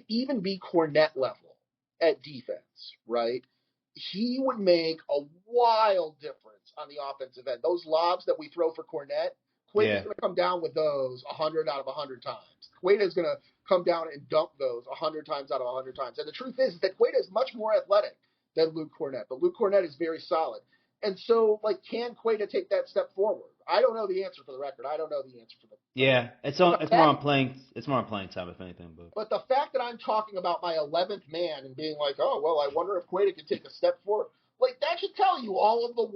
even be Cornet level at defense, right, he would make a wild difference on the offensive end. Those lobs that we throw for Cornet, Queta's going to come down with those 100 out of 100 times. Queta's going to come down and dunk those 100 times out of 100 times. And the truth is that Queta is much more athletic than Luke Cornet, but Luke Cornet is very solid. And so, can Queta take that step forward? I don't know the answer for the record. I don't know the answer for the. Yeah, it's more on playing time, if anything. But the fact that I'm talking about my 11th man and being like, oh well, I wonder if Queta can take a step forward. That should tell you all of the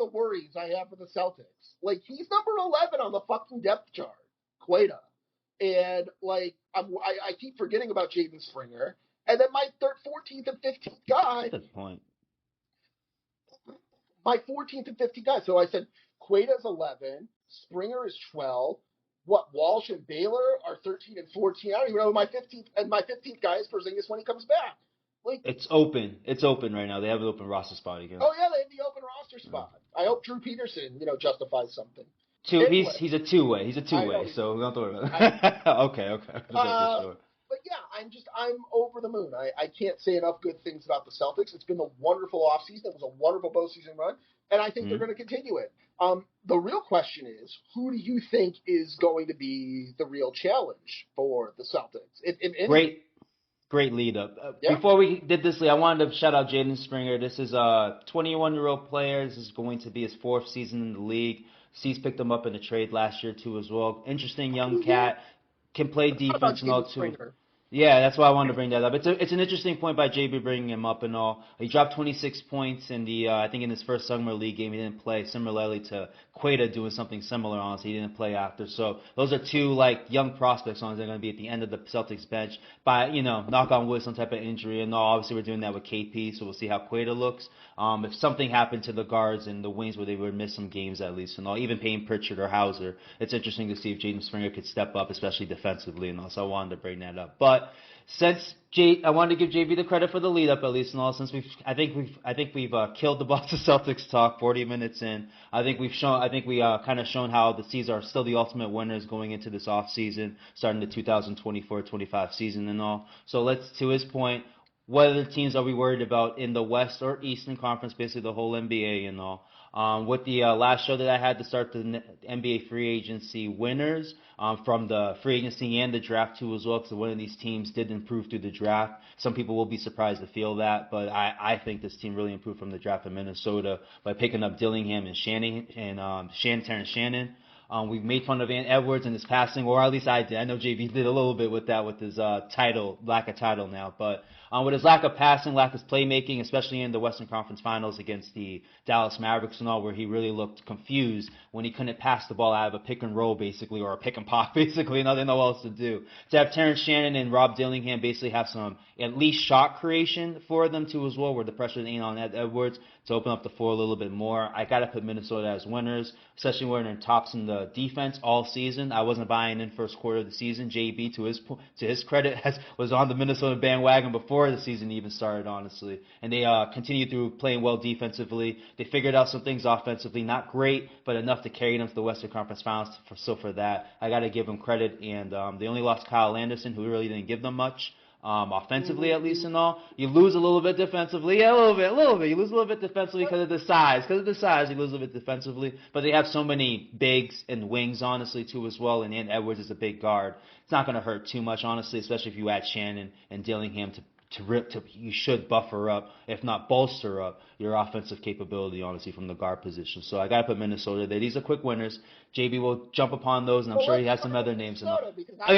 worries I have for the Celtics. He's number 11 on the fucking depth chart, Queta, and I keep forgetting about Jaden Springer, and then my 14th and 15th guy. That's the point. My 14th and 15th guy. So I said Queta's 11, Springer is 12. What, Walsh and Baylor are 13 and 14? I don't even know who my 15th guy is Porzingis when he comes back. It's open. It's open right now. They have an open roster spot again. Oh yeah, they have the open roster spot. I hope Drew Peterson, justifies something. Anyway. He's a two-way. He's a two-way. So we don't have to worry about that. Okay. Sure. But yeah, I'm over the moon. I can't say enough good things about the Celtics. It's been a wonderful offseason. It was a wonderful postseason run, and I think they're going to continue it. The real question is, who do you think is going to be the real challenge for the Celtics? Great lead up. Yeah. Before we did this lead, I wanted to shout out Jaden Springer. This is a 21-year-old player. This is going to be his 4th season in the league. C's picked him up in a trade last year too as well. Interesting young cat. Can play defense and all too. Yeah, that's why I wanted to bring that up. It's an interesting point by JB bringing him up and all. He dropped 26 points in the I think in his first summer league game. He didn't play. Similarly to Queta doing something similar on us, he didn't play after. So those are two young prospects on. They're going to be at the end of the Celtics bench by knock on wood, some type of injury and all. Obviously we're doing that with KP, so we'll see how Queta looks. If something happened to the guards and the wings where they would miss some games at least and all, even Payne Pritchard or Hauser, it's interesting to see if Jaden Springer could step up, especially defensively and all. So I wanted to bring that up, but. Since I wanted to give JB the credit for the lead up at least and all. Since I think we've killed the Boston Celtics talk 40 minutes in. I think we kind of shown how the C's are still the ultimate winners going into this off season, starting the 2024-25 season and all. So to his point, what other teams are we worried about in the West or Eastern Conference, basically the whole NBA and all? With the last show that I had to start the NBA free agency winners from the free agency and the draft too as well, because one of these teams did improve through the draft. Some people will be surprised to feel that, but I think this team really improved from the draft in Minnesota by picking up Dillingham and Terrence Shannon. We've made fun of Ant Edwards and his passing, or at least I did. I know JV did a little bit with that with his lack of title now, but with his lack of passing, lack of playmaking, especially in the Western Conference Finals against the Dallas Mavericks and all, where he really looked confused when he couldn't pass the ball out of a pick and roll basically, or a pick and pop basically, and nothing else to do. To have Terrence Shannon and Rob Dillingham basically have some at least shot creation for them too as well, where the pressure ain't on Edwards to open up the floor a little bit more. I got to put Minnesota as winners, especially when they're tops in the defense all season. I wasn't buying in first quarter of the season. JB, to his credit, was on the Minnesota bandwagon before the season even started, honestly. And they continued through playing well defensively. They figured out some things offensively, not great, but enough to carry them to the Western Conference Finals. So for that, I got to give them credit. And they only lost Kyle Anderson, who really didn't give them much. offensively at least and all. You lose a little bit defensively, yeah, a little bit. You lose a little bit defensively because of the size. You lose a little bit defensively, but they have so many bigs and wings, honestly, too, as well, and Edwards is a big guard. It's not going to hurt too much, honestly, especially if you add Shannon and Dillingham you should buffer up, if not bolster up, your offensive capability, honestly, from the guard position. So I got to put Minnesota there. These are quick winners. JB will jump upon those, and I'm sure he has some other names. You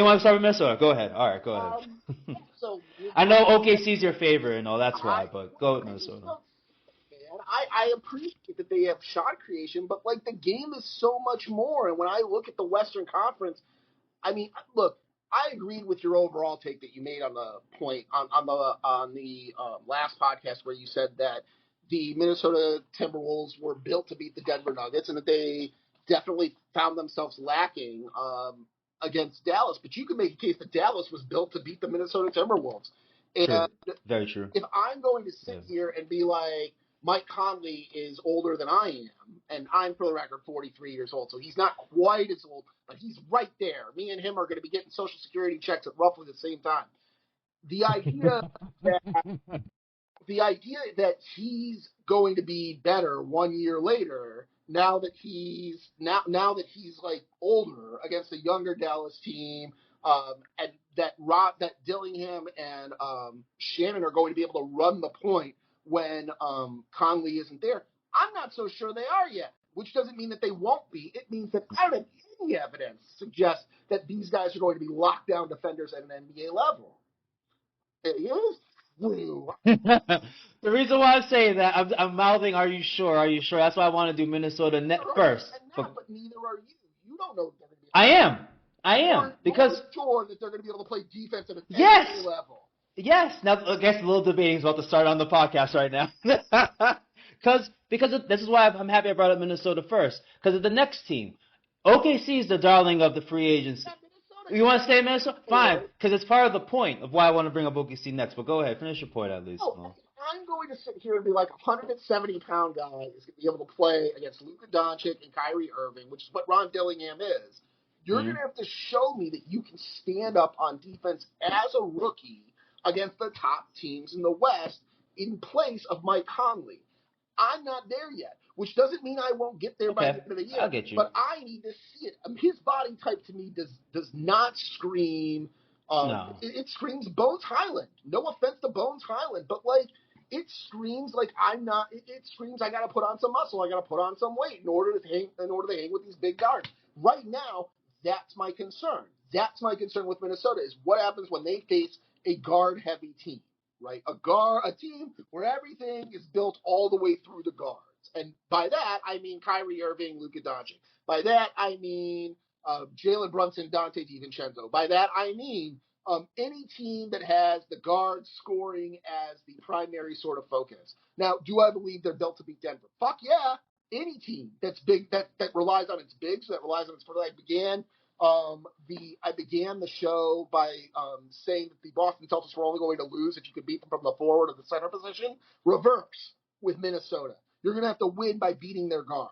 want to start with Minnesota? Go ahead. All right, go ahead. I know OKC's your favorite and all, that's why, but go with Minnesota. Man, I appreciate that they have shot creation, but, like, the game is so much more. And when I look at the Western Conference, I mean, look, I agreed with your overall take that you made on the point on the last podcast where you said that the Minnesota Timberwolves were built to beat the Denver Nuggets and that they definitely found themselves lacking against Dallas. But you could make a case that Dallas was built to beat the Minnesota Timberwolves. And true. Very true. If I'm going to sit here and be like, Mike Conley is older than I am, and I'm, for the record, 43 years old, so he's not quite as old, but he's right there. Me and him are going to be getting Social Security checks at roughly the same time. The idea that he's going to be better 1 year later, now that he's like older against a younger Dallas team, and that Dillingham and Shannon are going to be able to run the point when Conley isn't there. I'm not so sure they are yet, which doesn't mean that they won't be. It means that I don't have any evidence to suggest that these guys are going to be lockdown defenders at an NBA level. It is true. The reason why I'm saying that, I'm mouthing, are you sure? Are you sure? That's why I want to do Minnesota first. But neither are you. You don't know if they're going to be. I am. Because sure that they're going to be able to play defense at an NBA level. Yes. Now, I guess a little debating is about to start on the podcast right now. Because this is why I'm happy I brought up Minnesota first. Because of the next team. OKC is the darling of the free agents. You want to stay in Minnesota? Fine. Because it's part of the point of why I want to bring up OKC next. But go ahead. Finish your point at least. I'm going to sit here and be like a 170-pound guy is going to be able to play against Luka Doncic and Kyrie Irving, which is what Ron Dillingham is. You're going to have to show me that you can stand up on defense as a rookie against the top teams in the West in place of Mike Conley. I'm not there yet, which doesn't mean I won't get there by the end of the year. I'll get you. But I need to see it. His body type to me does not scream. No. It screams Bones Highland. No offense to Bones Highland, but like it screams like I'm not. It screams I got to put on some muscle. I got to put on some weight in order to hang with these big guards. Right now, that's my concern. That's my concern with Minnesota is what happens when they face a guard-heavy team, right? A team where everything is built all the way through the guards. And by that, I mean Kyrie Irving, Luka Doncic. By that, I mean Jalen Brunson, Dante DiVincenzo. By that, I mean any team that has the guards scoring as the primary sort of focus. Now, do I believe they're built to beat Denver? Fuck yeah. Any team that's big, that relies on its bigs, that relies on its I began the show by saying that the Boston Celtics were only going to lose if you could beat them from the forward or the center position. Reverse with Minnesota. You're going to have to win by beating their guards,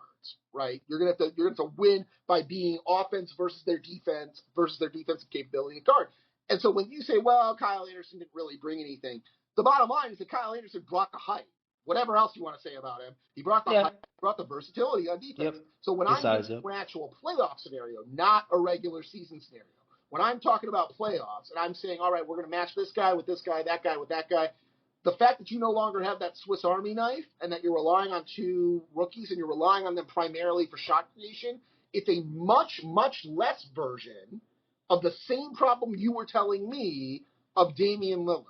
right? You're going to have to win by being offense versus their defensive capability of guard. And so when you say, well, Kyle Anderson didn't really bring anything, the bottom line is that Kyle Anderson brought the height. Whatever else you want to say about him, he brought the height, brought the versatility on defense. Yep. So when I'm in an actual playoff scenario, not a regular season scenario, when I'm talking about playoffs and I'm saying, all right, we're going to match this guy with this guy, that guy with that guy, the fact that you no longer have that Swiss Army knife and that you're relying on two rookies and you're relying on them primarily for shot creation, it's a much, much less version of the same problem you were telling me of Damian Lillard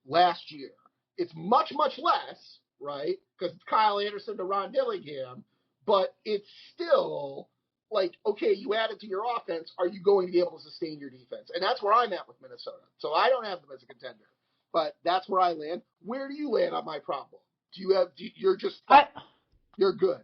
last year. It's much, much less, right? Because it's Kyle Anderson to Ron Dillingham, but it's still like, okay, you add it to your offense. Are you going to be able to sustain your defense? And that's where I'm at with Minnesota. So I don't have them as a contender, but that's where I land. Where do you land on my problem? You're good.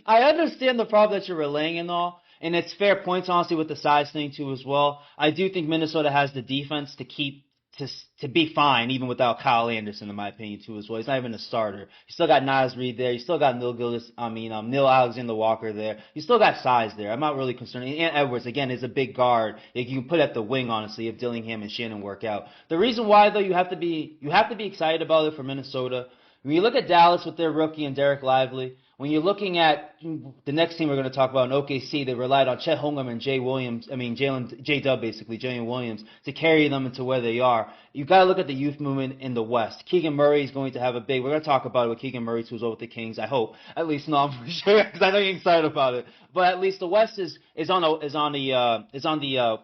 I understand the problem that you're relaying and all, and it's fair points, honestly, with the size thing, too, as well. I do think Minnesota has the defense to keep to be fine even without Kyle Anderson, in my opinion, too, as well. He's not even a starter. You still got Naz Reid there. You still got Neil Alexander-Walker there. You still got size there. I'm not really concerned. And Edwards, again, is a big guard that you can put at the wing, honestly, if Dillingham and Shannon work out. The reason why, though, you have to be excited about it for Minnesota. When you look at Dallas with their rookie and Derek Lively, when you're looking at the next team we're going to talk about in OKC, they relied on Chet Holmgren and J-Dub basically, Jalen Williams, to carry them into where they are. You've got to look at the youth movement in the West. Keegan Murray is going to have we're going to talk about it with Keegan Murray, who's over with the Kings, I hope. At least, no, I'm sure, because I know you're excited about it. But at least the West is on the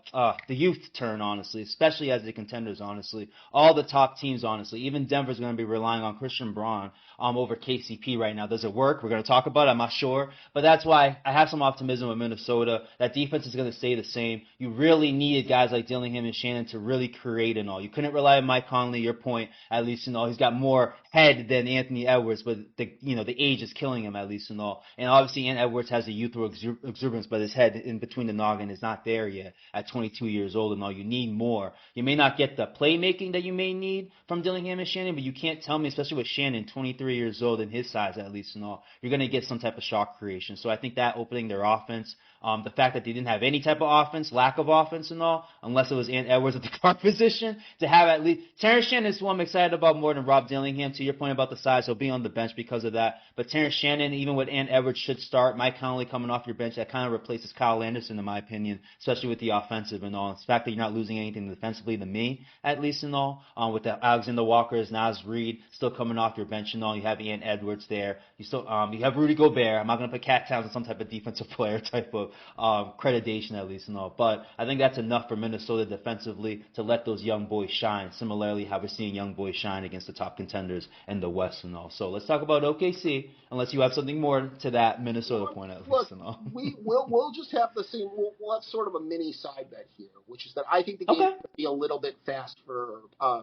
youth turn, honestly, especially as the contenders, honestly. All the top teams, honestly. Even Denver's going to be relying on Christian Braun over KCP right now. Does it work? We're going to talk about it. I'm not sure. But that's why I have some optimism with Minnesota. That defense is going to stay the same. You really needed guys like Dillingham and Shannon to really create and all. You couldn't rely on Mike Conley, your point, at least and all. He's got more head than Anthony Edwards, but the age is killing him, at least and all. And obviously, Anthony Edwards has a youthful exuberance, but his head in between the noggin is not there yet at 22 years old and all. You need more. You may not get the playmaking that you may need from Dillingham and Shannon, but you can't tell me, especially with Shannon, 23 years old and his size at least and all, you're going to get some type of shot creation. So I think that opening their offense, the fact that they didn't have any type of offense, lack of offense and all, unless it was Ant Edwards at the guard position, to have at least Terrence Shannon is who I'm excited about more than Rob Dillingham. To your point about the size, he'll be on the bench because of that. But Terrence Shannon, even with Ant Edwards, should start. Mike Conley coming off your bench, that kind of replaces Kyle Anderson, in my opinion, especially with the offensive and all. It's the fact that you're not losing anything defensively to me, at least and all. With the Alexander Walkers, Naz Reid still coming off your bench and all. You have Ant Edwards there. You still you have Rudy Gobert. I'm not going to put Cat Towns in some type of defensive player type of accreditation, at least and all. But I think that's enough for Minnesota defensively to let those young boys shine. Similarly, how we're seeing young boys shine against the top contenders in the West and all. So let's talk about OKC, unless you have something more to that Minnesota point, at least and all. We'll just have the same. We'll have sort of a mini side bet here, which is that I think the game is going to be a little bit fast for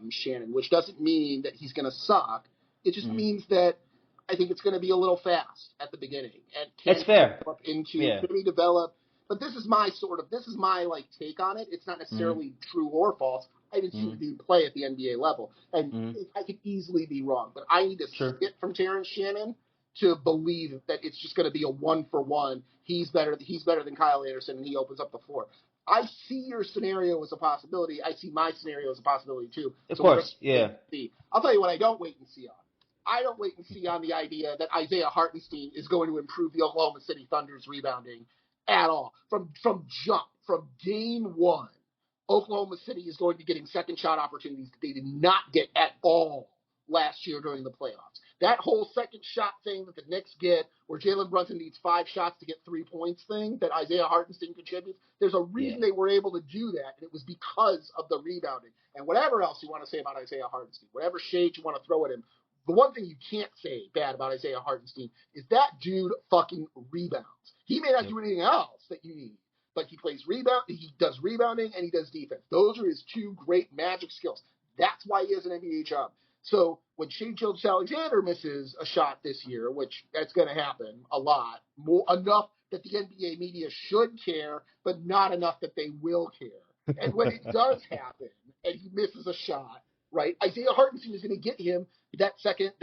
Shannon, which doesn't mean that he's going to suck. It just means that I think it's going to be a little fast at the beginning, and that's fair. Can he develop? But this is my like take on it. It's not necessarily true or false. I didn't see the dude play at the NBA level, and I could easily be wrong. But I need to see it from Terrence Shannon to believe that it's just going to be a 1-for-1. He's better than Kyle Anderson, and he opens up the floor. I see your scenario as a possibility. I see my scenario as a possibility too. Of course, yeah. I'll tell you what I don't wait and see on. I don't wait and see on the idea that Isaiah Hartenstein is going to improve the Oklahoma City Thunder's rebounding at all. From game one, Oklahoma City is going to be getting second shot opportunities that they did not get at all last year during the playoffs. That whole second shot thing that the Knicks get, where Jalen Brunson needs 5 shots to get 3 points thing that Isaiah Hartenstein contributes, there's a reason they were able to do that, and it was because of the rebounding. And whatever else you want to say about Isaiah Hartenstein, whatever shade you want to throw at him, the one thing you can't say bad about Isaiah Hartenstein is that dude fucking rebounds. He may not do anything else that you need, but he does rebounding, and he does defense. Those are his 2 great magic skills. That's why he is an NBA chump. So when Shai Gilgeous-Alexander misses a shot this year, which that's going to happen a lot, enough that the NBA media should care, but not enough that they will care. And when it does happen, and he misses a shot, right, Isaiah Hartenstein is going to get him that second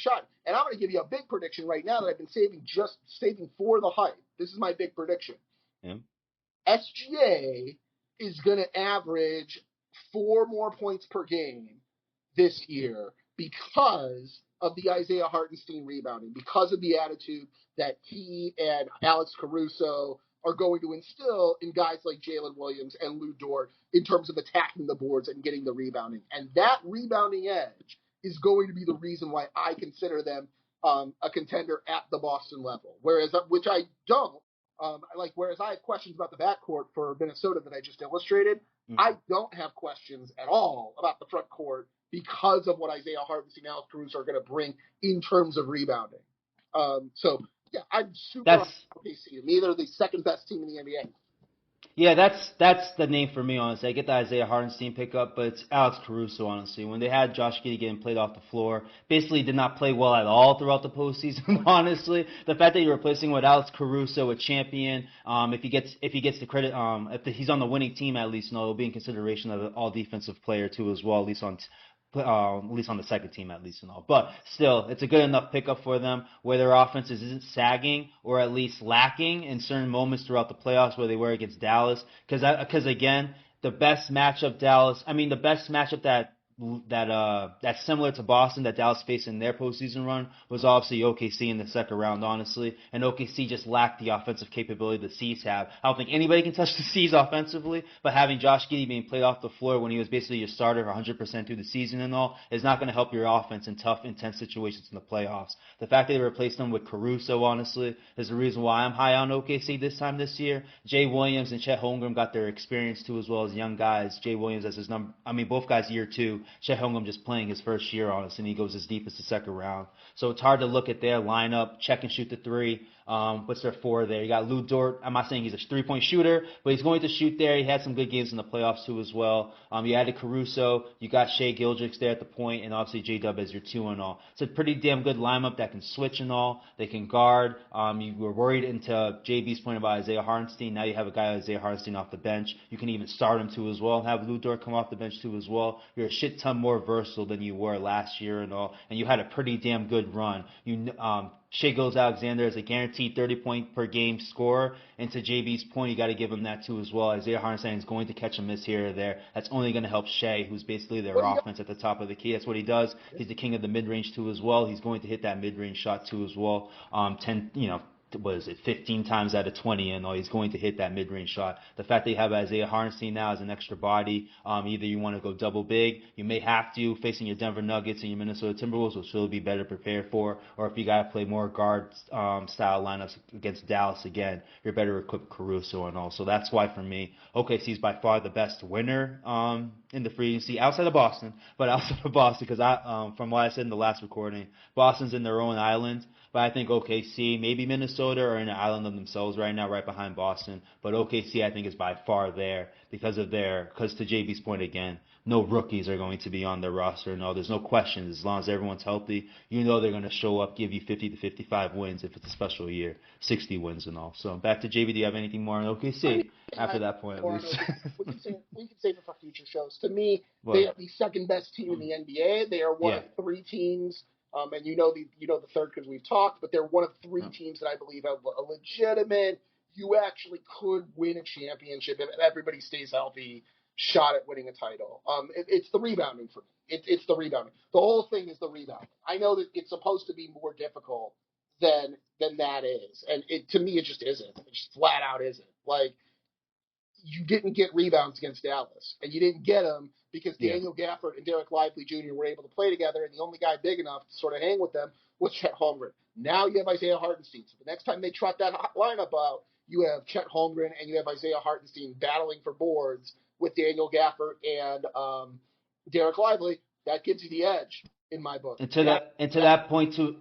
shot. And I'm going to give you a big prediction right now that I've been saving for the hype. This is my big prediction. Yeah. SGA is going to average 4 more points per game this year because of the Isaiah Hartenstein rebounding, because of the attitude that he and Alex Caruso are going to instill in guys like Jalen Williams and Lou Dort in terms of attacking the boards and getting the rebounding. And that rebounding edge is going to be the reason why I consider them a contender at the Boston level. Which I don't. Whereas I have questions about the backcourt for Minnesota that I just illustrated, I don't have questions at all about the front court because of what Isaiah Hartenstein and Alex Caruso are going to bring in terms of rebounding. I'm super on OKC. To me, they're the second best team in the NBA. Yeah, that's the name for me, honestly. I get the Isaiah Hartenstein pickup, but it's Alex Caruso, honestly. When they had Josh Giddey getting played off the floor, basically did not play well at all throughout the postseason, honestly. The fact that you're replacing with Alex Caruso, a champion, if he gets the credit, he's on the winning team at least, it'll be in consideration of an all defensive player too as well, at least on the second team, at least and all. But still, it's a good enough pickup for them where their offense isn't sagging or at least lacking in certain moments throughout the playoffs where they were against Dallas. Because again, the best matchup that's similar to Boston that Dallas faced in their postseason run was obviously OKC in the second round, honestly. And OKC just lacked the offensive capability the C's have. I don't think anybody can touch the C's offensively, but having Josh Giddey being played off the floor when he was basically your starter 100% through the season and all is not going to help your offense in tough, intense situations in the playoffs. The fact that they replaced him with Caruso, honestly, is the reason why I'm high on OKC this year. Jay Williams and Chet Holmgren got their experience too as well as young guys. Jay Williams as both guys year two. Chet Holmgren just playing his first year on us, and he goes as deep as the second round. So it's hard to look at their lineup, check and shoot the three. What's their four there? You got Lou Dort. I'm not saying he's a three-point shooter, but he's going to shoot there. He had some good games in the playoffs too as well. You added Caruso. You got Shea Gilgeous there at the point, and obviously J-Dub as your two and all. It's a pretty damn good lineup that can switch and all. They can guard. You were worried into JB's point about Isaiah Hartenstein. Now you have a guy Isaiah Hartenstein off the bench. You can even start him too as well and have Lou Dort come off the bench too as well. You're a shit ton more versatile than you were last year and all, and you had a pretty damn good run. Shea Gilgeous-Alexander is a guaranteed 30-point per game scorer. And to JB's point, you got to give him that too as well. Isaiah Hartenstein is going to catch a miss here or there. That's only going to help Shea, who's basically their offense at the top of the key. That's what he does. He's the king of the mid-range too as well. He's going to hit that mid-range shot too as well. 15 times out of 20, and he's going to hit that mid-range shot. The fact that you have Isaiah Hartenstein now as an extra body, either you want to go double big, you may have to, facing your Denver Nuggets and your Minnesota Timberwolves, which you'll be better prepared for, or if you got to play more guard style lineups against Dallas again, you're better equipped Caruso and all. So that's why for me, OKC is by far the best winner in the free agency outside of Boston, because from what I said in the last recording, Boston's in their own island. But I think OKC, maybe Minnesota, are in an island of themselves right now, right behind Boston. But OKC, I think, is by far there because to JB's point again, no rookies are going to be on their roster. No, there's no questions. As long as everyone's healthy, they're going to show up, give you 50 to 55 wins if it's a special year, 60 wins and all. So back to JB. Do you have anything more on OKC after that point, at least? We can save it for future shows. To me, they are the second best team in the NBA. They are one of three teams. And you know the third because we've talked, but they're one of three teams that I believe have a legitimate, you actually could win a championship if everybody stays healthy, shot at winning a title. It's the rebounding for me. It's the rebounding. The whole thing is the rebounding. I know that it's supposed to be more difficult than that is, and to me it just isn't. It just flat out isn't. Like, you didn't get rebounds against Dallas, and you didn't get them because Daniel Gafford and Derek Lively Jr. were able to play together, and the only guy big enough to sort of hang with them was Chet Holmgren. Now you have Isaiah Hartenstein. So the next time they trot that lineup out, you have Chet Holmgren and you have Isaiah Hartenstein battling for boards with Daniel Gafford and Derek Lively. That gives you the edge in my book. And to that point too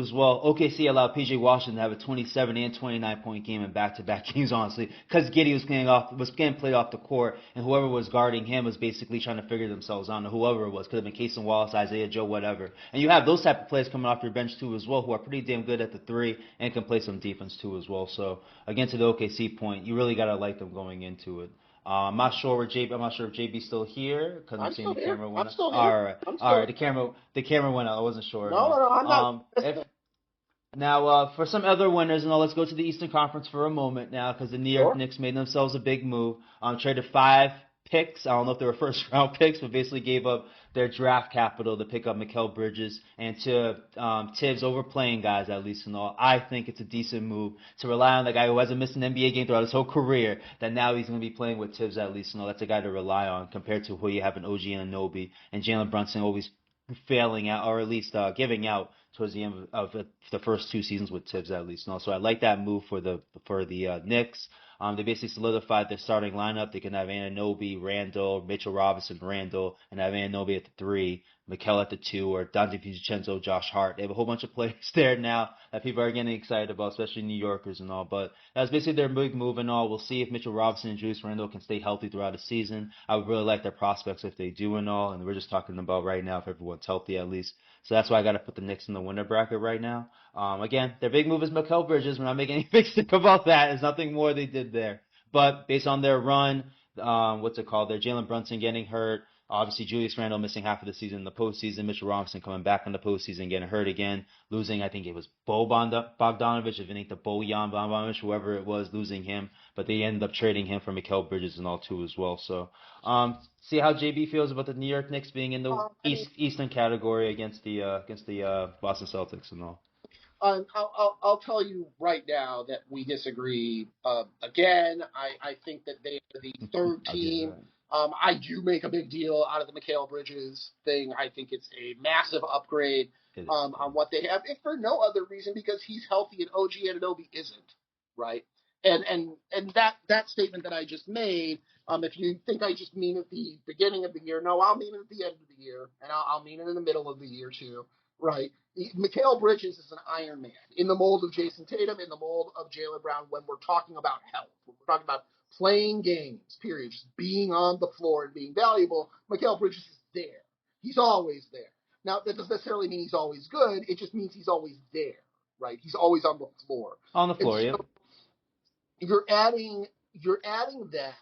as well, OKC allowed PJ Washington to have a 27 and 29 point game in back-to-back games, honestly, because Giddey was getting played off the court, and whoever was guarding him was basically trying to figure themselves out. Whoever it was, could have been Cason Wallace, Isaiah Joe, whatever. And you have those type of players coming off your bench too as well, who are pretty damn good at the three and can play some defense too as well. So again, to the OKC point, you really gotta like them going into it. I'm not sure if JB's still here because I'm seeing the camera went out. All right. The camera went out. I wasn't sure. No, I'm not. Now, for some other winners, let's go to the Eastern Conference for a moment now because the New York Knicks made themselves a big move. Traded 5 picks. I don't know if they were first round picks, but basically gave up their draft capital to pick up Mikal Bridges and to Tibbs overplaying guys, at least and all. I think it's a decent move to rely on the guy who hasn't missed an NBA game throughout his whole career, that now he's going to be playing with Tibbs at least and all. That's a guy to rely on compared to who you have in OG Anunoby and Jalen Brunson always failing out, or at least giving out towards the end of the first 2 seasons with Tibbs at least. So I like that move for the Knicks. They basically solidified their starting lineup. They can have Anunoby, Randall, Mitchell Robinson, Randall, and have Anunoby at the 3, Mikal at the 2, or Dante DiVincenzo, Josh Hart. They have a whole bunch of players there now that people are getting excited about, especially New Yorkers and all. But that's basically their big move and all. We'll see if Mitchell Robinson and Julius Randle can stay healthy throughout the season. I would really like their prospects if they do and all. And we're just talking about right now if everyone's healthy at least. So that's why I got to put the Knicks in the winner bracket right now. Again, their big move is Mikal Bridges. We're not making any big stick about that. There's nothing more they did there. But based on their run, their Jalen Brunson getting hurt, obviously Julius Randle missing half of the season in the postseason, Mitchell Robinson coming back in the postseason, getting hurt again, losing, I think it was Bogdanovich, if it ain't the Bojan Bogdanovich, whoever it was, losing him. But they ended up trading him for Mikal Bridges and all too as well. So see how JB feels about the New York Knicks being in the Eastern category against the Boston Celtics and all. I'll tell you right now that we disagree. Again, I think that they are the third team. I do make a big deal out of the Mikal Bridges thing. I think it's a massive upgrade on what they have, if for no other reason because he's healthy and OG Anunoby isn't, right? And that statement that I just made, if you think I just mean at the beginning of the year, no, I'll mean it at the end of the year, and I'll mean it in the middle of the year too, right? Mikal Bridges is an Iron Man in the mold of Jason Tatum, in the mold of Jaylen Brown when we're talking about health, when we're talking about playing games, period, just being on the floor and being valuable. Mikal Bridges is there. He's always there. Now, that doesn't necessarily mean he's always good. It just means he's always there, right? He's always on the floor. On the floor, yeah. You're adding that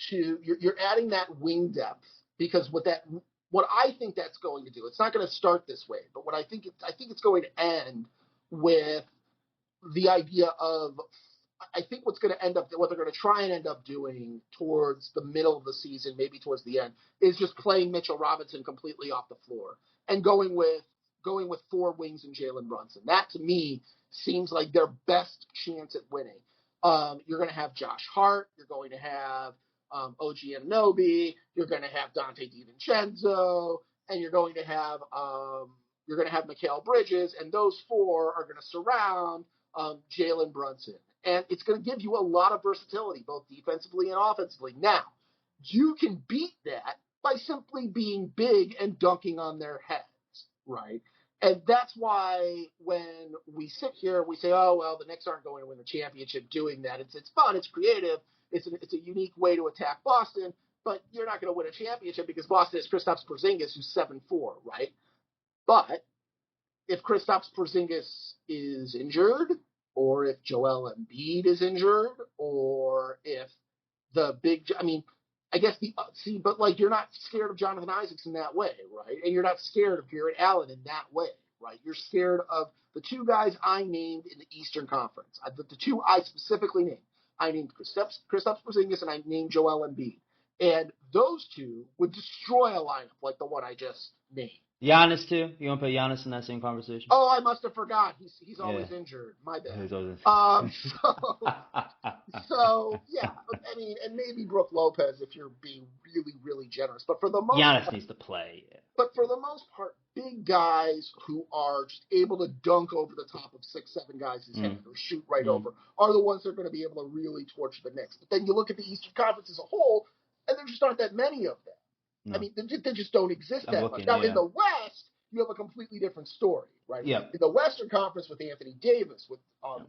to you're adding that wing depth because what I think that's going to do, it's not going to start this way, but I think it's going to end with the idea of, I think what they're going to try and end up doing towards the middle of the season, maybe towards the end, is just playing Mitchell Robinson completely off the floor and going with 4 wings and Jalen Brunson. That to me seems like their best chance at winning. You're going to have Josh Hart. You're going to have OG Anunoby, you're going to have Dante DiVincenzo, and you're going to have Mikal Bridges, and those 4 are going to surround Jalen Brunson. And it's going to give you a lot of versatility, both defensively and offensively. Now, you can beat that by simply being big and dunking on their heads, right? And that's why when we sit here, we say, oh, well, the Knicks aren't going to win the championship doing that. It's fun. It's creative. It's a unique way to attack Boston, but you're not going to win a championship because Boston has Kristaps Porzingis, who's 7'4", right? But if Kristaps Porzingis is injured, or if Joel Embiid is injured, or if but you're not scared of Jonathan Isaacs in that way, right? And you're not scared of Jarrett Allen in that way, right? You're scared of the 2 guys I named in the Eastern Conference. The 2 I specifically named. I named Kristaps Porzingis and I named Joel Embiid. And those 2 would destroy a lineup like the one I just named. Giannis too? You want to put Giannis in that same conversation? Oh, I must have forgot. He's always injured. My bad. So yeah, I mean, and maybe Brook Lopez if you're being really, really generous. But for the most Giannis needs to play. Yeah. But for the most part, big guys who are just able to dunk over the top of 6-7 guys' head or shoot right over are the ones that are going to be able to really torch the Knicks. But then you look at the Eastern Conference as a whole, and there just aren't that many of them. No. I mean, they just don't exist that much. Now, in the West, you have a completely different story, right? Yep. In the Western Conference with Anthony Davis, with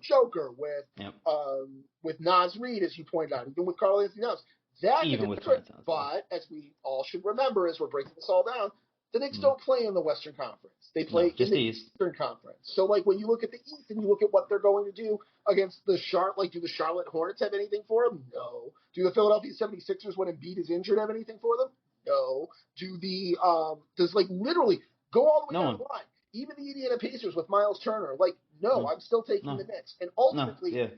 Joker, with Naz Reid, as you pointed out, even with Karl Anthony Towns. That is different. But as we all should remember as we're breaking this all down, the Knicks don't play in the Western Conference. They play in the Eastern Conference. So, like, when you look at the East and you look at what they're going to do against do the Charlotte Hornets have anything for them? No. Do the Philadelphia 76ers, when Embiid is injured, have anything for them? No. Does literally go all the way down the line. Even the Indiana Pacers with Miles Turner, I'm still taking the Knicks. And ultimately,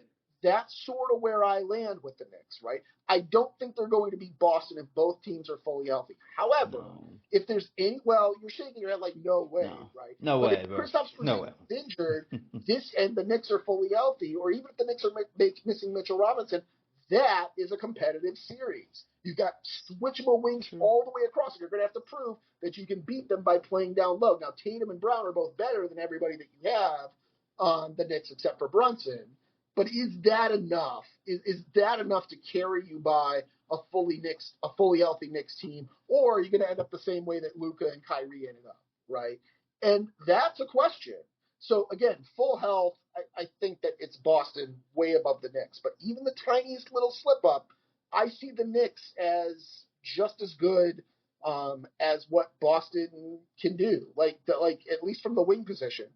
that's sort of where I land with the Knicks, right? I don't think they're going to beat Boston if both teams are fully healthy. However, if there's you're shaking your head like, no way, right? No way, bro. If Kristaps Porzingis is injured, and the Knicks are fully healthy, or even if the Knicks are missing Mitchell Robinson, that is a competitive series. You've got switchable wings all the way across. You're going to have to prove that you can beat them by playing down low. Now, Tatum and Brown are both better than everybody that you have on the Knicks except for Brunson. But is that enough? Is that enough to carry you by a fully healthy Knicks team? Or are you going to end up the same way that Luka and Kyrie ended up, right? And that's a question. So, again, full health, I think that it's Boston way above the Knicks. But even the tiniest little slip-up, I see the Knicks as just as good as what Boston can do. Like at least from the wing position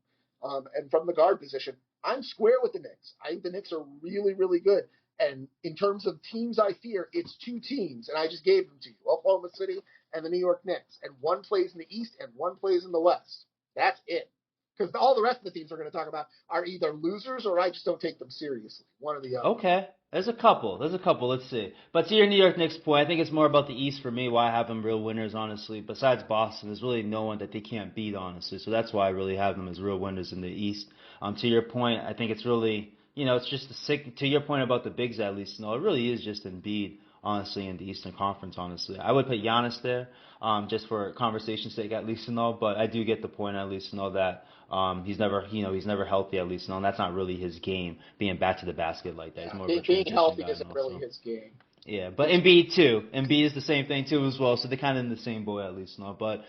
and from the guard position, I'm square with the Knicks. I think the Knicks are really, really good. And in terms of teams I fear, it's two teams, and I just gave them to you, Oklahoma City and the New York Knicks. And one plays in the East and one plays in the West. That's it. Because all the rest of the teams we're going to talk about are either losers or I just don't take them seriously. One or the other. Okay. There's a couple. Let's see. But to your New York Knicks point, I think it's more about the East for me, why I have them real winners, honestly. Besides Boston, there's really no one that they can't beat, honestly. So that's why I really have them as real winners in the East. To your point, I think it's really, it's just to your point about the bigs, at least, it really is just Embiid, honestly, in the Eastern Conference, honestly. I would put Giannis there, just for conversation's sake, at least, but I do get the point, at least, that he's never healthy, at least, and that's not really his game, being back to the basket like that. He's more of a being healthy guy isn't really his game. Yeah, but Embiid too. Embiid is the same thing too as well, so they're kind of in the same boat at least, But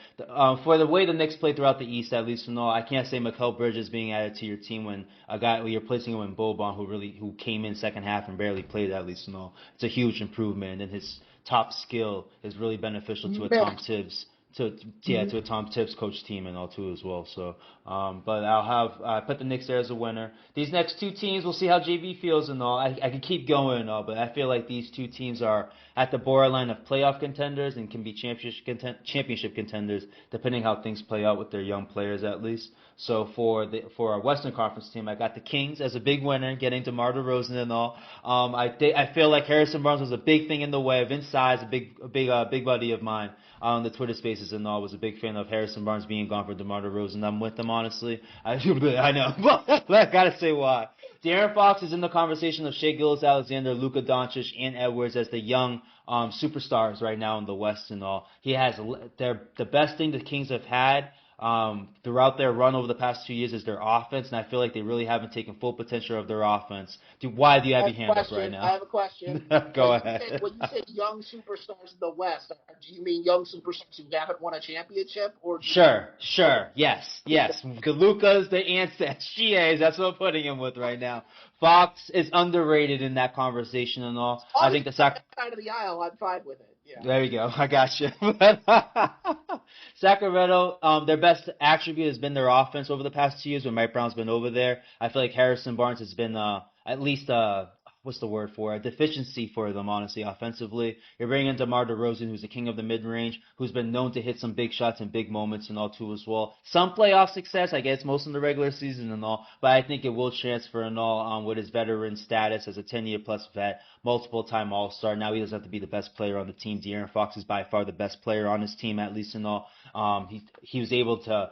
for the way the Knicks play throughout the East, at least, I can't say Mikal Bridges being added to your team when you're placing him in Boban, who came in second half and barely played, at least, It's a huge improvement, and his top skill is really beneficial to a Tom Tibbs. To a Tom Tibbs coach team and all too as well. So, but I put the Knicks there as a winner. These next two teams, we'll see how JB feels and all. I can keep going and all, but I feel like these two teams are at the borderline of playoff contenders and can be championship contenders depending how things play out with their young players, at least. So for our Western Conference team, I got the Kings as a big winner, getting DeMar DeRozan and all. I feel like Harrison Barnes was a big thing in the way. Vince Size, a big buddy of mine on the Twitter Spaces and all, was a big fan of Harrison Barnes being gone for DeMar DeRozan. I'm with them, honestly. I know, but I gotta say why. De'Aaron Fox is in the conversation of Shai Gilgeous-Alexander, Luka Doncic, and Edwards as the young superstars right now in the West and all. He has the best thing the Kings have had throughout their run over the past 2 years is their offense, and I feel like they really haven't taken full potential of their offense. Why do you have your hand up right now? I have a question. Go ahead. When you say young superstars in the West, do you mean young superstars who haven't won a championship? Or Sure. Yes. The Lucas, the SGAs, that's what I'm putting him with right now. Fox is underrated in that conversation and all. I think the side of the aisle, I'm fine with it. Yeah. There you go. I got you. Sacramento, their best attribute has been their offense over the past 2 years when Mike Brown's been over there. I feel like Harrison Barnes has been at least what's the word for it? A deficiency for them, honestly, offensively. You're bringing in DeMar DeRozan, who's the king of the mid-range, who's been known to hit some big shots and big moments and all too as well. Some playoff success, I guess, most in the regular season and all, but I think it will transfer and all with his veteran status as a 10-year-plus vet, multiple-time All-Star. Now he doesn't have to be the best player on the team. De'Aaron Fox is by far the best player on his team, at least and all. He was able to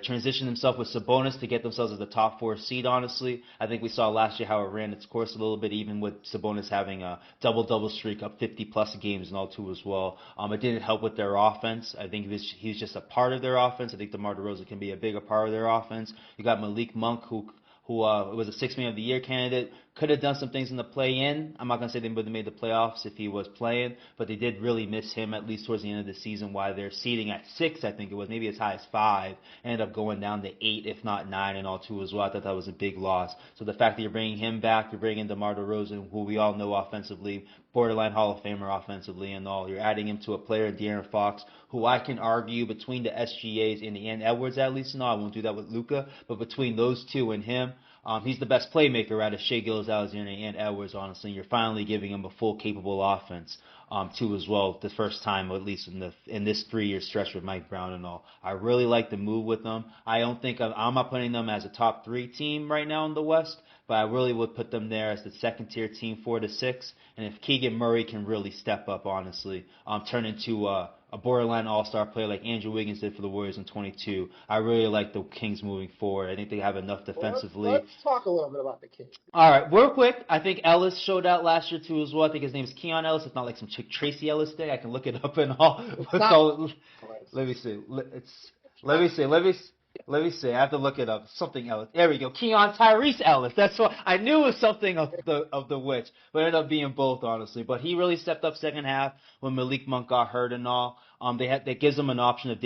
transition himself with Sabonis to get themselves as the top 4 seed, honestly. I think we saw last year how it ran its course a little bit, even with Sabonis having a double-double streak up 50-plus games and all too as well. It didn't help with their offense. I think he's just a part of their offense. I think DeMar DeRozan can be a bigger part of their offense. You got Malik Monk, who was a 6th Man of the Year candidate, could have done some things in the play-in. I'm not going to say they would have made the playoffs if he was playing, but they did really miss him, at least towards the end of the season, while they're seeding at 6, I think it was, maybe as high as 5, ended up going down to 8, if not 9, and all too as well. I thought that was a big loss. So the fact that you're bringing him back, you're bringing DeMar DeRozan, who we all know offensively, borderline Hall of Famer offensively and all, you're adding him to a player in De'Aaron Fox, who I can argue between the SGAs and Edwards, at least, I won't do that with Luka, but between those two and him, he's the best playmaker out of Shai Gilgeous-Alexander and Edwards, honestly. You're finally giving him a full capable offense, too, as well, the first time, at least in this 3-year stretch with Mike Brown and all. I really like the move with them. I'm not putting them as a top 3 team right now in the West, but I really would put them there as the second-tier team, 4 to 6. And if Keegan Murray can really step up, honestly, turn into a a borderline all-star player like Andrew Wiggins did for the Warriors in 22. I really like the Kings moving forward. I think they have enough defensively. Let's talk a little bit about the Kings. All right, real quick. I think Ellis showed out last year too as well. I think his name is Keon Ellis. It's not like some chick Tracy Ellis thing. I can look it up and all. So let me see. Let me see. I have to look it up. Something else. There we go. Keon Tyrese Ellis. That's what I knew it was something of the witch, but it ended up being both, honestly. But he really stepped up second half when Malik Monk got hurt and all. That gives them an option of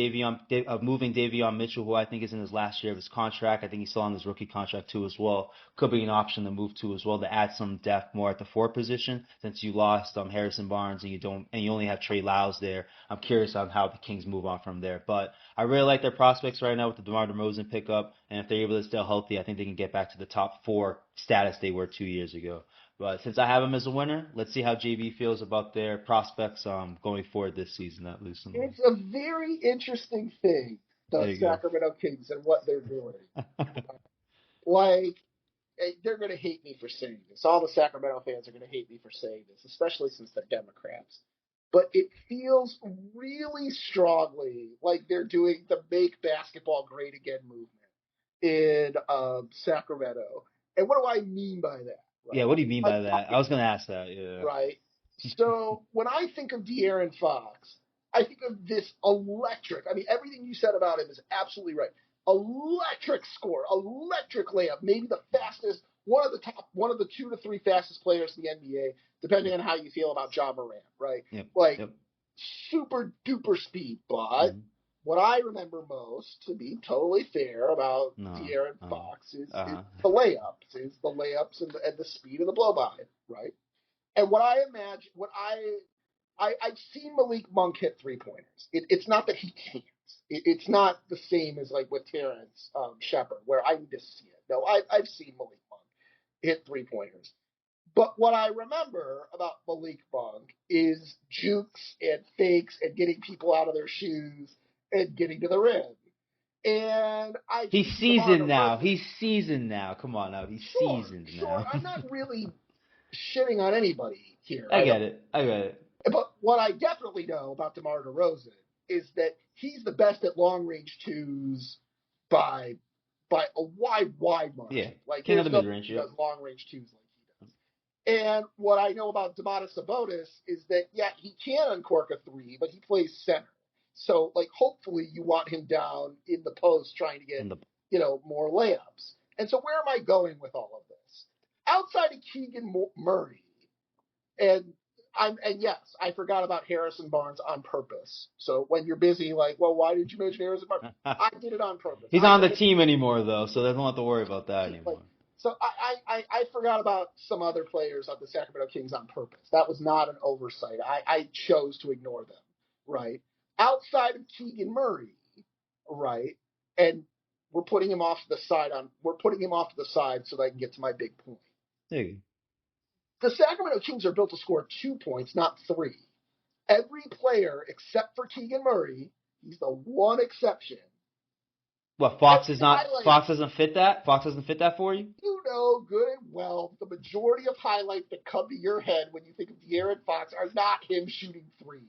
moving Davion Mitchell, who I think is in his last year of his contract. I think he's still on his rookie contract too as well. Could be an option to move to as well to add some depth more at the 4 position since you lost Harrison Barnes and you only have Trey Lyles there. I'm curious on how the Kings move on from there. But I really like their prospects right now with the DeMar DeRozan pickup, and if they're able to stay healthy, I think they can get back to the top 4 status they were 2 years ago. But since I have them as a winner, let's see how JB feels about their prospects going forward this season, at least. It's a very interesting thing, the Sacramento Kings and what they're doing. They're going to hate me for saying this. All the Sacramento fans are going to hate me for saying this, especially since they're Democrats. But it feels really strongly like they're doing the Make Basketball Great Again movement in Sacramento. And what do I mean by that? Right? Yeah, what do you mean by that? I was going to ask that. Yeah. Right. So when I think of De'Aaron Fox, I think of this electric. I mean, everything you said about him is absolutely right. Electric score, electric layup, maybe the fastest, one of the 2 to 3 fastest players in the NBA, depending on how you feel about Ja Morant, right? Yep. Super duper speed. But what I remember most, to be totally fair, about De'Aaron Fox is the layups, and the speed of the blow by, right? And what I imagine, I've seen Malik Monk hit 3-pointers. It's not that he can't. It's not the same as like with Terrence Shepard, where I need to see it. No, I've seen Malik Monk hit 3-pointers. But what I remember about Malik Monk is jukes and fakes and getting people out of their shoes and getting to the rim. And he's seasoned now. He's seasoned now. Come on now. He's seasoned now. Sure. I'm not really shitting on anybody here. I get it. But what I definitely know about DeMar DeRozan is that he's the best at long-range twos by a wide margin. Yeah, like king of the mid-range. He does long-range twos like he does. And what I know about Domantas Sabonis is that, yeah, he can uncork a 3, but he plays center. So, like, hopefully you want him down in the post trying to get, more layups. And so where am I going with all of this? Outside of Keegan Murray, and yes, I forgot about Harrison Barnes on purpose. So when you're busy, like, well, why did you mention Harrison Barnes? I did it on purpose. He's on the team anymore, though, so they don't have to worry about that anymore. So I forgot about some other players of the Sacramento Kings on purpose. That was not an oversight. I chose to ignore them, right? Outside of Keegan Murray, right? And we're putting him off to the side so that I can get to my big point. There you go. The Sacramento Kings are built to score 2 points, not 3. Every player except for Keegan Murray, he's the one exception. What, Fox doesn't fit that? Fox doesn't fit that for you? You know good and well the majority of highlights that come to your head when you think of De'Aaron Fox are not him shooting threes.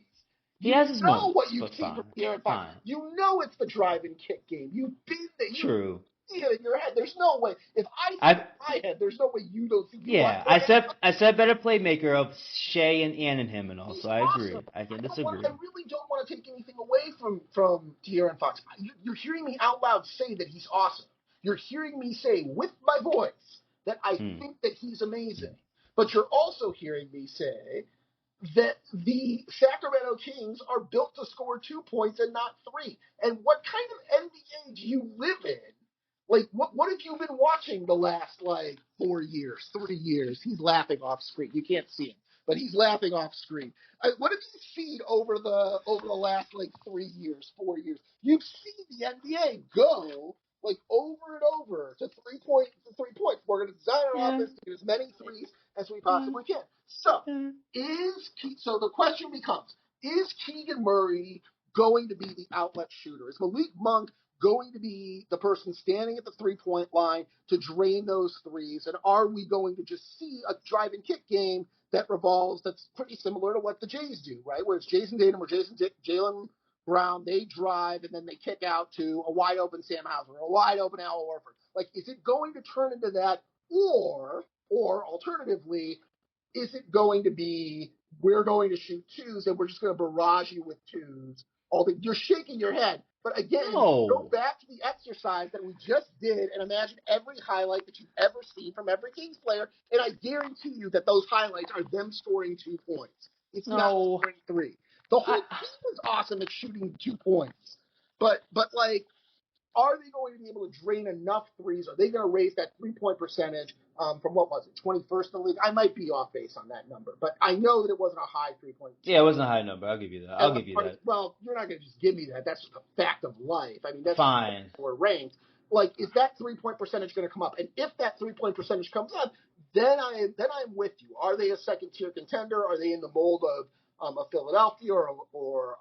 He has his moments, what you see from De'Aaron Fox. You know it's the drive and kick game. You've been there. True. See it in your head. There's no way. If I see it in my head, there's no way you don't see it. Yeah, I said better playmaker of Shea and him and all, so I agree. I can disagree. I really don't want to take anything away from De'Aaron Fox. You're hearing me out loud say that he's awesome. You're hearing me say with my voice that I think that he's amazing. But you're also hearing me say that the Sacramento Kings are built to score 2 points and not 3. And what kind of NBA do you live in? Like, what have you been watching the last, 4 years, 3 years? He's laughing off screen. You can't see him, but he's laughing off screen. What have you seen over the last, 3 years, 4 years? You've seen the NBA go, over and over to 3 points. We're going to design our offense to get as many threes as we possibly can. So, so the question becomes, is Keegan Murray going to be the outlet shooter? Is Malik Monk going to be the person standing at the 3-point line to drain those threes? And are we going to just see a drive and kick game that's pretty similar to what the Jays do, right? Where it's Jason Tatum or Jaylen Brown, they drive and then they kick out to a wide open Sam Hauser or a wide open Al Horford. Like, is it going to turn into that, or alternatively, is it going to be we're going to shoot twos and we're just going to barrage you with twos? You're shaking your head. But again, go back to the exercise that we just did and imagine every highlight that you've ever seen from every Kings player, and I guarantee you that those highlights are them scoring 2 points. It's not scoring 3. The whole team is awesome at shooting 2 points. But like, are they going to be able to drain enough threes? Are they going to raise that 3-point percentage from, what was it, 21st in the league? I might be off base on that number, but I know that it wasn't a high 3-point. Yeah, it wasn't a high number. I'll give you that. I'll give you that. Well, you're not going to just give me that. That's just a fact of life. I mean, that's fine. We're ranked. Like, is that 3-point percentage going to come up? And if that 3-point percentage comes up, then I'm with you. Are they a second-tier contender? Are they in the mold of a Philadelphia or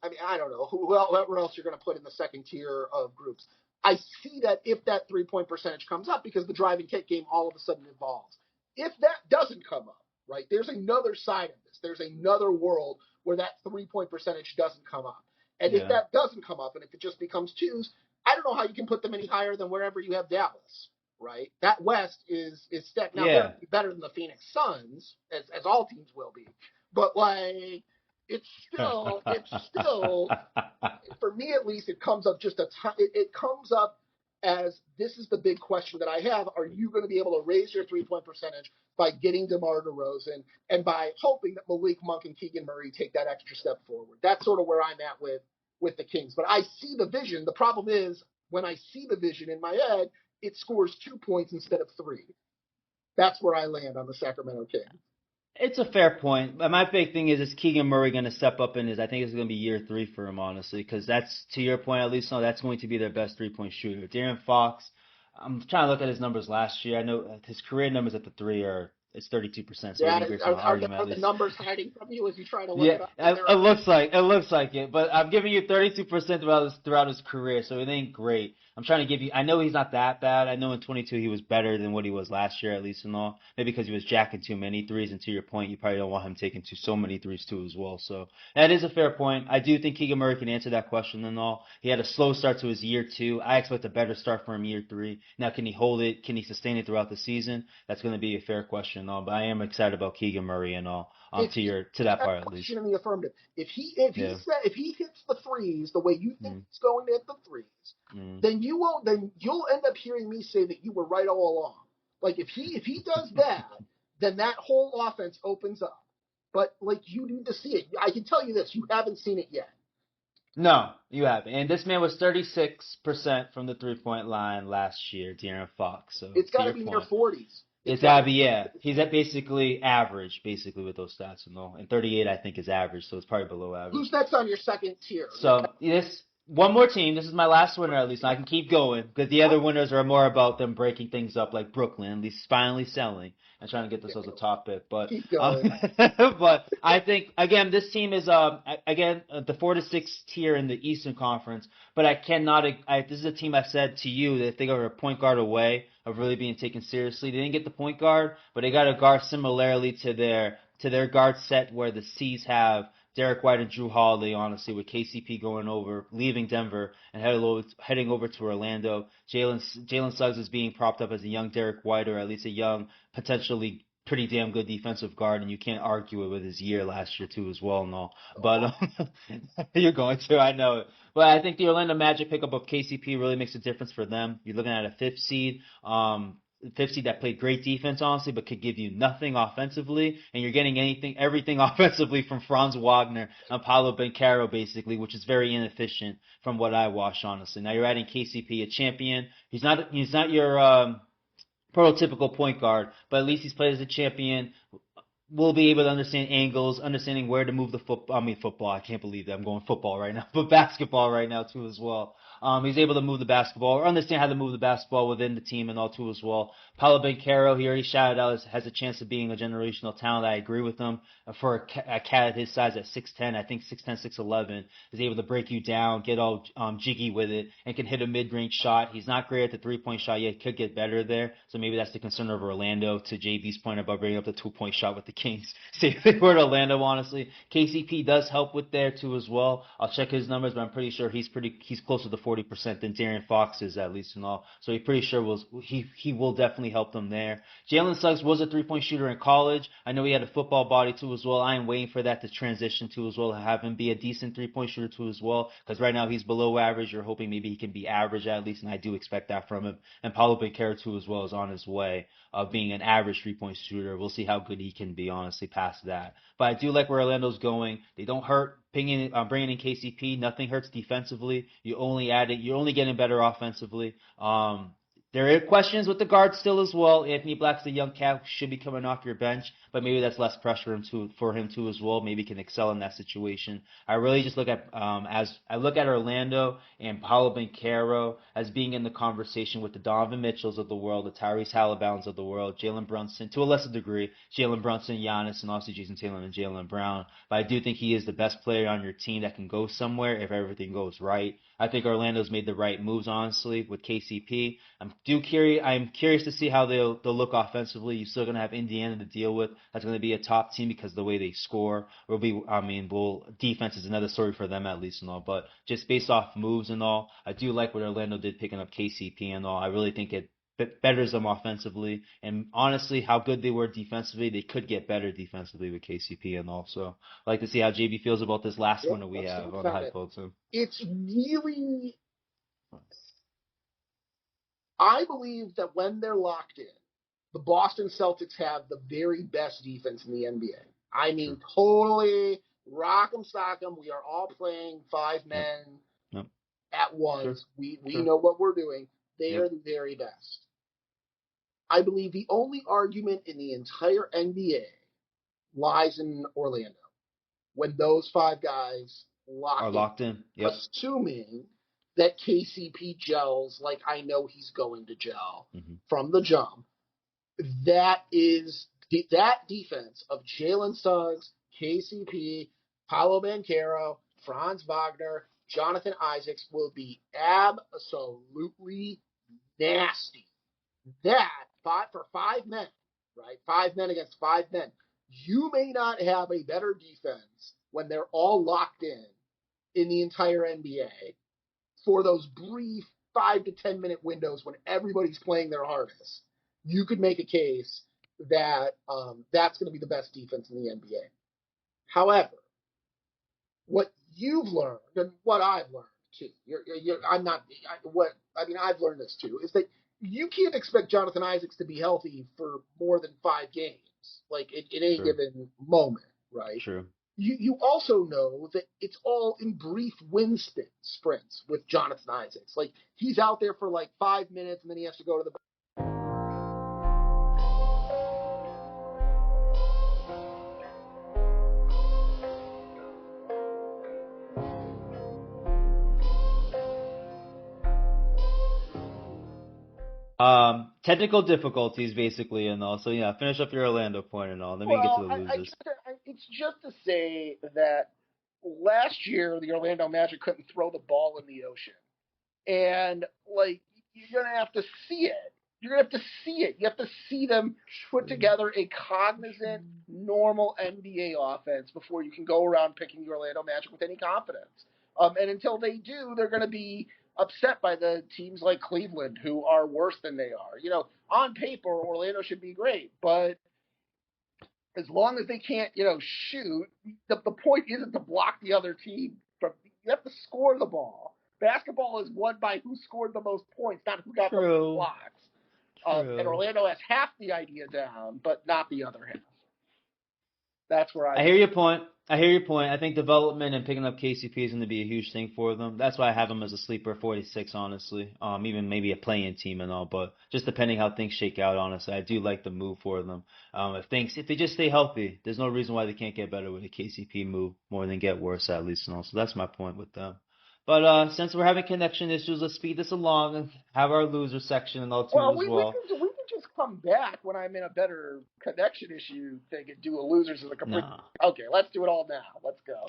I mean, I don't know who else you're going to put in the second tier of groups. I see that if that 3-point percentage comes up, because the driving kick game all of a sudden evolves. If that doesn't come up, right, there's another side of this. There's another world where that 3-point percentage doesn't come up. And if that doesn't come up, and if it just becomes twos, I don't know how you can put them any higher than wherever you have Dallas, right? That West is stacked. Now, they're better than the Phoenix Suns, as all teams will be. But, like, it's still, for me at least, it comes up just it comes up as, this is the big question that I have. Are you going to be able to raise your 3-point percentage by getting DeMar DeRozan and by hoping that Malik Monk and Keegan Murray take that extra step forward? That's sort of where I'm at with the Kings. But I see the vision. The problem is, when I see the vision in my head, it scores 2 points instead of 3. That's where I land on the Sacramento Kings. It's a fair point. But my big thing is Keegan Murray going to step up in his, I think it's going to be year 3 for him, honestly, because that's, to your point, at least, no, that's going to be their best 3-point shooter. De'Aaron Fox, I'm trying to look at his numbers last year. I know his career numbers at the 3 it's 32%. So are the numbers hiding from you as you try to look it up? It looks like it. But I'm giving you 32% throughout his career, so it ain't great. I'm trying to give you. I know he's not that bad. I know in 22 he was better than what he was last year, at least and all. Maybe because he was jacking too many threes. And to your point, you probably don't want him taking so many threes too as well. So that is a fair point. I do think Keegan Murray can answer that question and all. He had a slow start to his year 2. I expect a better start for him year 3. Now, can he hold it? Can he sustain it throughout the season? That's going to be a fair question and all. But I am excited about Keegan Murray and all. To that part at least. In the affirmative. If he hits the threes the way you think he's going to hit the threes, then you'll end up hearing me say that you were right all along. Like, if he does that, then that whole offense opens up. But, like, you need to see it. I can tell you this, you haven't seen it yet. No, you haven't. And this man was 36% from the 3-point line last year, De'Aaron Fox. So it's got to be near 40s. It's gotta be, yeah. He's at basically average, with those stats, and 38 I think is average, so it's probably below average. Who's next on your second tier? So one more team. This is my last winner at least. And I can keep going because the other winners are more about them breaking things up, like Brooklyn, at least finally selling and trying to get this as a top pick. But but I think again this team is the 4 to 6 tier in the Eastern Conference. But I cannot. This is a team I've said to you that they are a point guard away of really being taken seriously. They didn't get the point guard, but they got a guard similarly to their guard set where the C's have Derek White and Drew Holiday, honestly, with KCP leaving Denver and heading over to Orlando. Jalen Suggs is being propped up as a young Derek White, or at least a young, potentially pretty damn good defensive guard, and you can't argue it with his year last year too as well and all. But you're going to, I know it. But I think the Orlando Magic pickup of KCP really makes a difference for them. You're looking at a 5th seed. 5th seed that played great defense, honestly, but could give you nothing offensively, and you're getting everything offensively from Franz Wagner and Paolo Banchero, basically, which is very inefficient from what I watched, honestly. Now you're adding KCP, a champion. He's not your prototypical point guard, but at least he's played as a champion. will be able to understand angles, understanding where to move the football. I mean, football. I can't believe that I'm going football right now, but basketball right now too as well. He's able to move the basketball or understand how to move the basketball within the team and all too as well. Paulo Banchero, he already shouted out, has a chance of being a generational talent. I agree with him. For a cat at his size at 6'10", I think 6'10", 6'11", is able to break you down, get all jiggy with it, and can hit a mid-range shot. He's not great at the three-point shot yet. He could get better there. So maybe that's the concern of Orlando, to JB's point about bringing up the two-point shot with the Kings. Say if they were Orlando, honestly. KCP does help with there too as well. I'll check his numbers, but I'm pretty sure he's closer to 40% than De'Aaron Fox is, at least and all. So he's pretty sure he will definitely help them there. Jalen Suggs was a three-point shooter in college. I know he had a football body too as well. I am waiting for that to transition too as well, to have him be a decent three-point shooter too as well, because right now he's below average. You're hoping maybe he can be average at least, and I do expect that from him. And Paulo Banchero too as well is on his way of being an average three-point shooter. We'll see how good he can be, honestly, past that. But I do like where Orlando's going. They don't hurt bringing in KCP. Nothing hurts defensively. You're only getting better offensively. There are questions with the guards still as well. Anthony Black's a young cat who should be coming off your bench, but maybe that's less pressure for him too as well. Maybe he can excel in that situation. I really just look at as I look at Orlando and Paulo Banchero as being in the conversation with the Donovan Mitchells of the world, the Tyrese Halliburtons of the world, Jalen Brunson to a lesser degree, Jalen Brunson, Giannis, and obviously Jason Tatum and Jaylen Brown. But I do think he is the best player on your team that can go somewhere if everything goes right. I think Orlando's made the right moves, honestly, with KCP. I'm curious to see how they'll look offensively. You're still going to have Indiana to deal with. That's going to be a top team because of the way they score. Defense is another story for them at least and all. But just based off moves and all, I do like what Orlando did picking up KCP and all. I really think it betters them offensively. And honestly, how good they were defensively, they could get better defensively with KCP and all. So I'd like to see how JB feels about this last one that we have on the HYPE Bulletin. It's really, I believe that when they're locked in, the Boston Celtics have the very best defense in the NBA. I mean, totally rock 'em, sock 'em. We are all playing five men at once. We know what we're doing. They are the very best. I believe the only argument in the entire NBA lies in Orlando when those five guys are locked in. Yep. Assuming that KCP gels like I know he's going to gel from the jump. That defense of Jalen Suggs, KCP, Paulo Banchero, Franz Wagner, Jonathan Isaacs will be absolutely nasty. That, for five men, right? 5 men against 5 men. You may not have a better defense when they're all locked in the entire NBA for those brief 5 to 10 minute windows when everybody's playing their hardest. You could make a case that that's going to be the best defense in the NBA. However, what you've learned and what I've learned too, I've learned this too, is that you can't expect Jonathan Isaacs to be healthy for more than 5 games, like in any given moment, right? True. You also know that it's all in brief wind sprints with Jonathan Isaacs. Like, he's out there for like 5 minutes and then he has to go to the technical difficulties basically and all. So yeah, finish up your Orlando point and all. Then we can get to the losers. It's just to say that last year the Orlando Magic couldn't throw the ball in the ocean, and like you're gonna have to see it. You're gonna have to see it. You have to see them put together a cognizant, normal NBA offense before you can go around picking the Orlando Magic with any confidence. And until they do, they're gonna be upset by the teams like Cleveland, who are worse than they are. You know, on paper, Orlando should be great, but as long as they can't, shoot, the point isn't to block the other team. You have to score the ball. Basketball is won by who scored the most points, not who got the most blocks. And Orlando has half the idea down, but not the other half. That's where I hear your point. I hear your point. I think development and picking up KCP is going to be a huge thing for them. That's why I have them as a sleeper 46, honestly. Even maybe a play-in team and all, but just depending how things shake out, honestly, I do like the move for them. If they just stay healthy, there's no reason why they can't get better with a KCP move more than get worse at least and all. So that's my point with them. But since we're having connection issues, let's speed this along and have our loser section and all too Well, as we well. can just come back when I'm in a better connection issue thing and do a losers as a complete. No. Okay, let's do it all now. Let's go.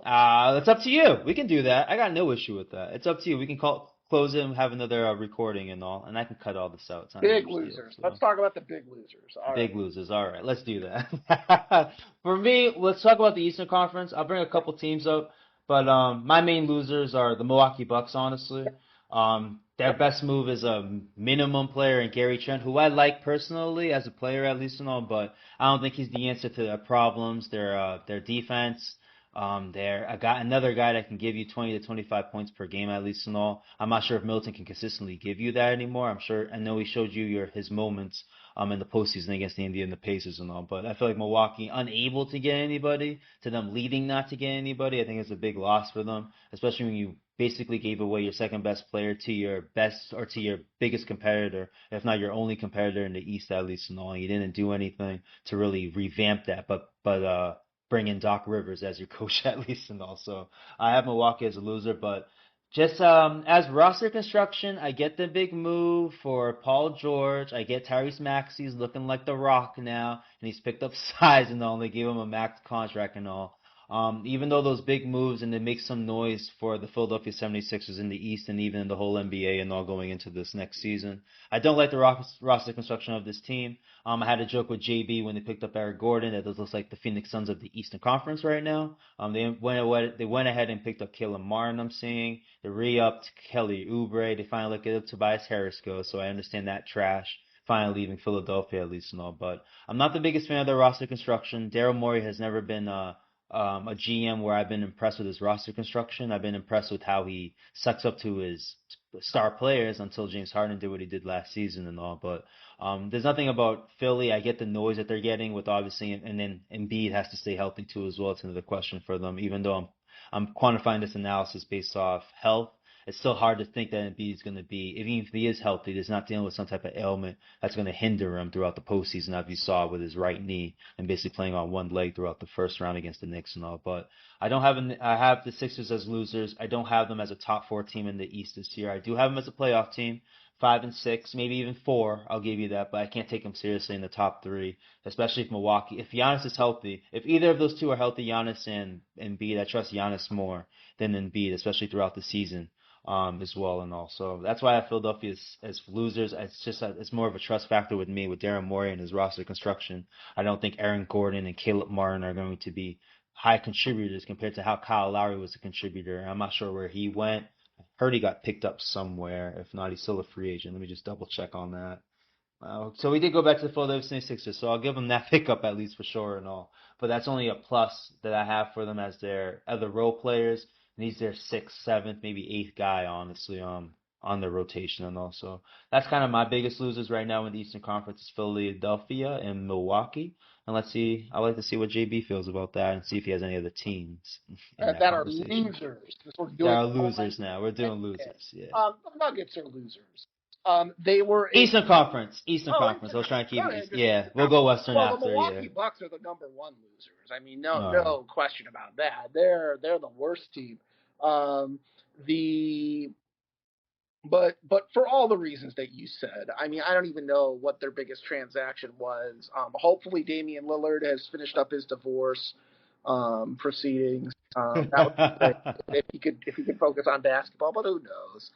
It's up to you. We can do that. I got no issue with that. It's up to you. We can close it and have another recording and all, and I can cut all this out. It's not a Big huge deal. losers. So. Let's talk about the big losers. All Big right. losers. All right, let's do that. For me, let's talk about the Eastern Conference. I'll bring a couple teams up, but my main losers are the Milwaukee Bucks, honestly. Their best move is a minimum player in Gary Trent, who I like personally as a player at least and all, but I don't think he's the answer to their problems. Their defense. Another guy that can give you 20 to 25 points per game at least and all. I'm not sure if Milton can consistently give you that anymore. I know he showed you his moments in the postseason against the Indiana Pacers and all, but I feel like Milwaukee unable to get anybody, to them leading not to get anybody, I think it's a big loss for them, especially when you basically gave away your second best player to your best or to your biggest competitor, if not your only competitor in the East at least and all. And you didn't do anything to really revamp that, but bring in Doc Rivers as your coach at least and all. So I have Milwaukee as a loser, but just as roster construction, I get the big move for Paul George. I get Tyrese Maxey's looking like the Rock now, and he's picked up size and all. And they gave him a max contract and all. Even though those big moves and they make some noise for the Philadelphia 76ers in the East and even in the whole NBA and all going into this next season, I don't like the roster construction of this team. I had a joke with JB when they picked up Eric Gordon that this looks like the Phoenix Suns of the Eastern Conference right now. They went ahead and picked up Caleb Martin, I'm seeing. They re-upped Kelly Oubre. They finally let up Tobias Harris go, so I understand that trash finally leaving Philadelphia at least and all. But I'm not the biggest fan of their roster construction. Daryl Morey has never been a GM where I've been impressed with his roster construction. I've been impressed with how he sucks up to his star players until James Harden did what he did last season and all. But there's nothing about Philly. I get the noise that they're getting with obviously, and then Embiid has to stay healthy too as well. It's another question for them. Even though I'm quantifying this analysis based off health, it's still hard to think that Embiid is going to be, even if he is healthy, he's not dealing with some type of ailment that's going to hinder him throughout the postseason, as you saw with his right knee and basically playing on one leg throughout the first round against the Knicks and all. But I have the Sixers as losers. I don't have them as a top four team in the East this year. I do have them as a playoff team. 5 and 6, maybe even 4. I'll give you that, but I can't take them seriously in the top 3, especially if Giannis is healthy. If either of those two are healthy, Giannis and Embiid, I trust Giannis more than Embiid, especially throughout the season as well and all. So that's why I have Philadelphia as losers. It's more of a trust factor with me with Darren Morey and his roster construction. I don't think Aaron Gordon and Caleb Martin are going to be high contributors compared to how Kyle Lowry was a contributor. I'm not sure where he went. Heard he got picked up somewhere. If not, he's still a free agent. Let me just double check on that. So we did go back to the Philadelphia 76ers, so I'll give them that pickup at least for sure and all. But that's only a plus that I have for them as their other role players. And he's their 6th, 7th, maybe 8th guy, honestly, on their rotation and all. So that's kind of my biggest losers right now in the Eastern Conference is Philadelphia and Milwaukee. And let's see, I'd like to see what JB feels about that and see if he has any other teams in that That are conversation. losers. They are losers now. We're doing losers, yeah. The Nuggets are losers. They were Eastern Conference. I was trying to keep it. Yeah, we'll go Western well, after. the Milwaukee Yeah. Bucks are the number 1 losers. I mean, no question about that. They're the worst team. But for all the reasons that you said, I mean, I don't even know what their biggest transaction was. Hopefully, Damian Lillard has finished up his divorce proceedings. That would be great if he could focus on basketball, but who knows?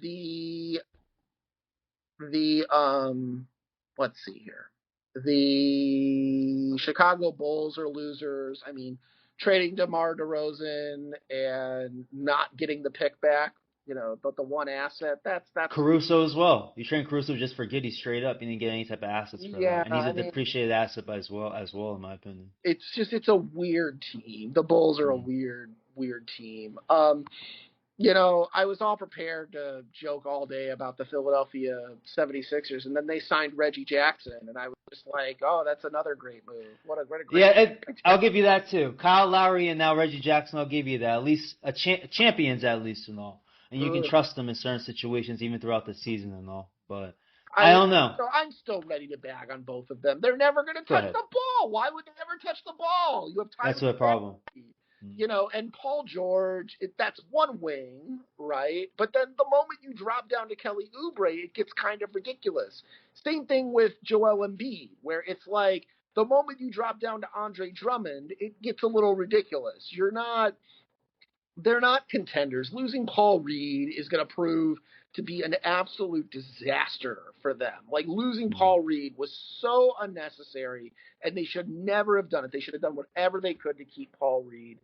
The let's see here. The Chicago Bulls are losers. I mean, trading DeMar DeRozan and not getting the pick back, but the one asset, that's Caruso as well. You train Caruso just for Giddy straight up. You didn't get any type of assets for that. And he's a depreciated asset as well, in my opinion. It's a weird team. The Bulls are a weird team. I was all prepared to joke all day about the Philadelphia 76ers, and then they signed Reggie Jackson, and I was just like, oh, that's another great move. What a great Yeah, I'll give you that too. Kyle Lowry and now Reggie Jackson, I'll give you that. At least champions, at least and all. And you can Ugh. trust them in certain situations, even throughout the season and all. But I I don't know. so I'm still ready to bag on both of them. They're never going to Go touch ahead. the ball. Why would they ever touch the ball? You have That's Tyrese the problem. Maxey, and Paul George. That's one wing, right? But then the moment you drop down to Kelly Oubre, it gets kind of ridiculous. Same thing with Joel Embiid, where it's like the moment you drop down to Andre Drummond, it gets a little ridiculous. They're not contenders. Losing Paul Reed is going to prove to be an absolute disaster for them. Like, losing Paul Reed was so unnecessary, and they should never have done it. They should have done whatever they could to keep Paul Reed.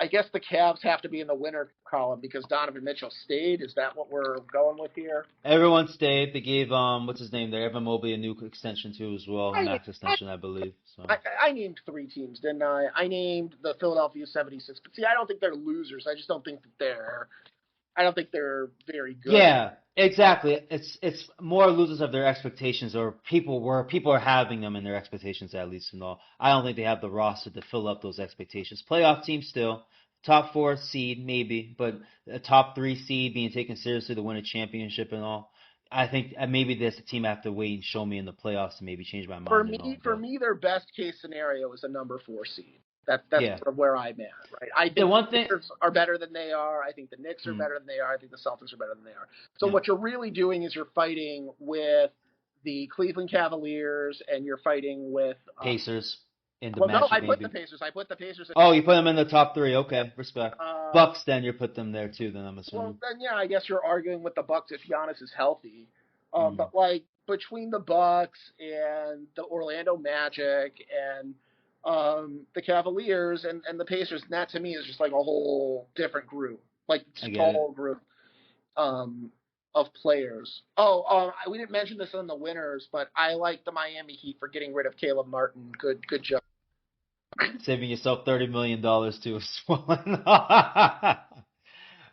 I guess the Cavs have to be in the winner column because Donovan Mitchell stayed. Is that what we're going with here? Everyone stayed. They gave what's his name there, Evan Mobley, a new extension too as well, a I, max extension, I believe. So I named three teams, didn't I? I named the Philadelphia 76. But see, I don't think they're losers. I just don't think that I don't think they're very good. yeah, exactly. It's more losers of their expectations, or people are having them in their expectations at least and all. I don't think they have the roster to fill up those expectations. Playoff team still, top 4 seed maybe, but a top 3 seed being taken seriously to win a championship and all. I think maybe there's a team I have to wait and show me in the playoffs to maybe change my mind and all. For me, their best case scenario is a number 4 seed. That's yeah. sort of where I'm at, right? I think the Lakers are better than they are. I think the Knicks are better than they are. I think the Celtics are better than they are. So what you're really doing is you're fighting with the Cleveland Cavaliers and you're fighting with Pacers. I put the Pacers. Oh, you put them in the top 3. Okay, respect. Bucks, then you put them there too. Then I'm assuming. Well, then I guess you're arguing with the Bucks if Giannis is healthy. But like between the Bucks and the Orlando Magic and the Cavaliers and the Pacers, that to me is just like a whole different group, like a whole group of players. We didn't mention this on the winners, but I like the Miami Heat for getting rid of Caleb Martin. Good job. Saving yourself $30 million too as well.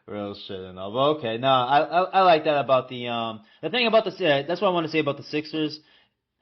Real shit and all. But okay, no, I like that about the thing about that's what I want to say about the Sixers.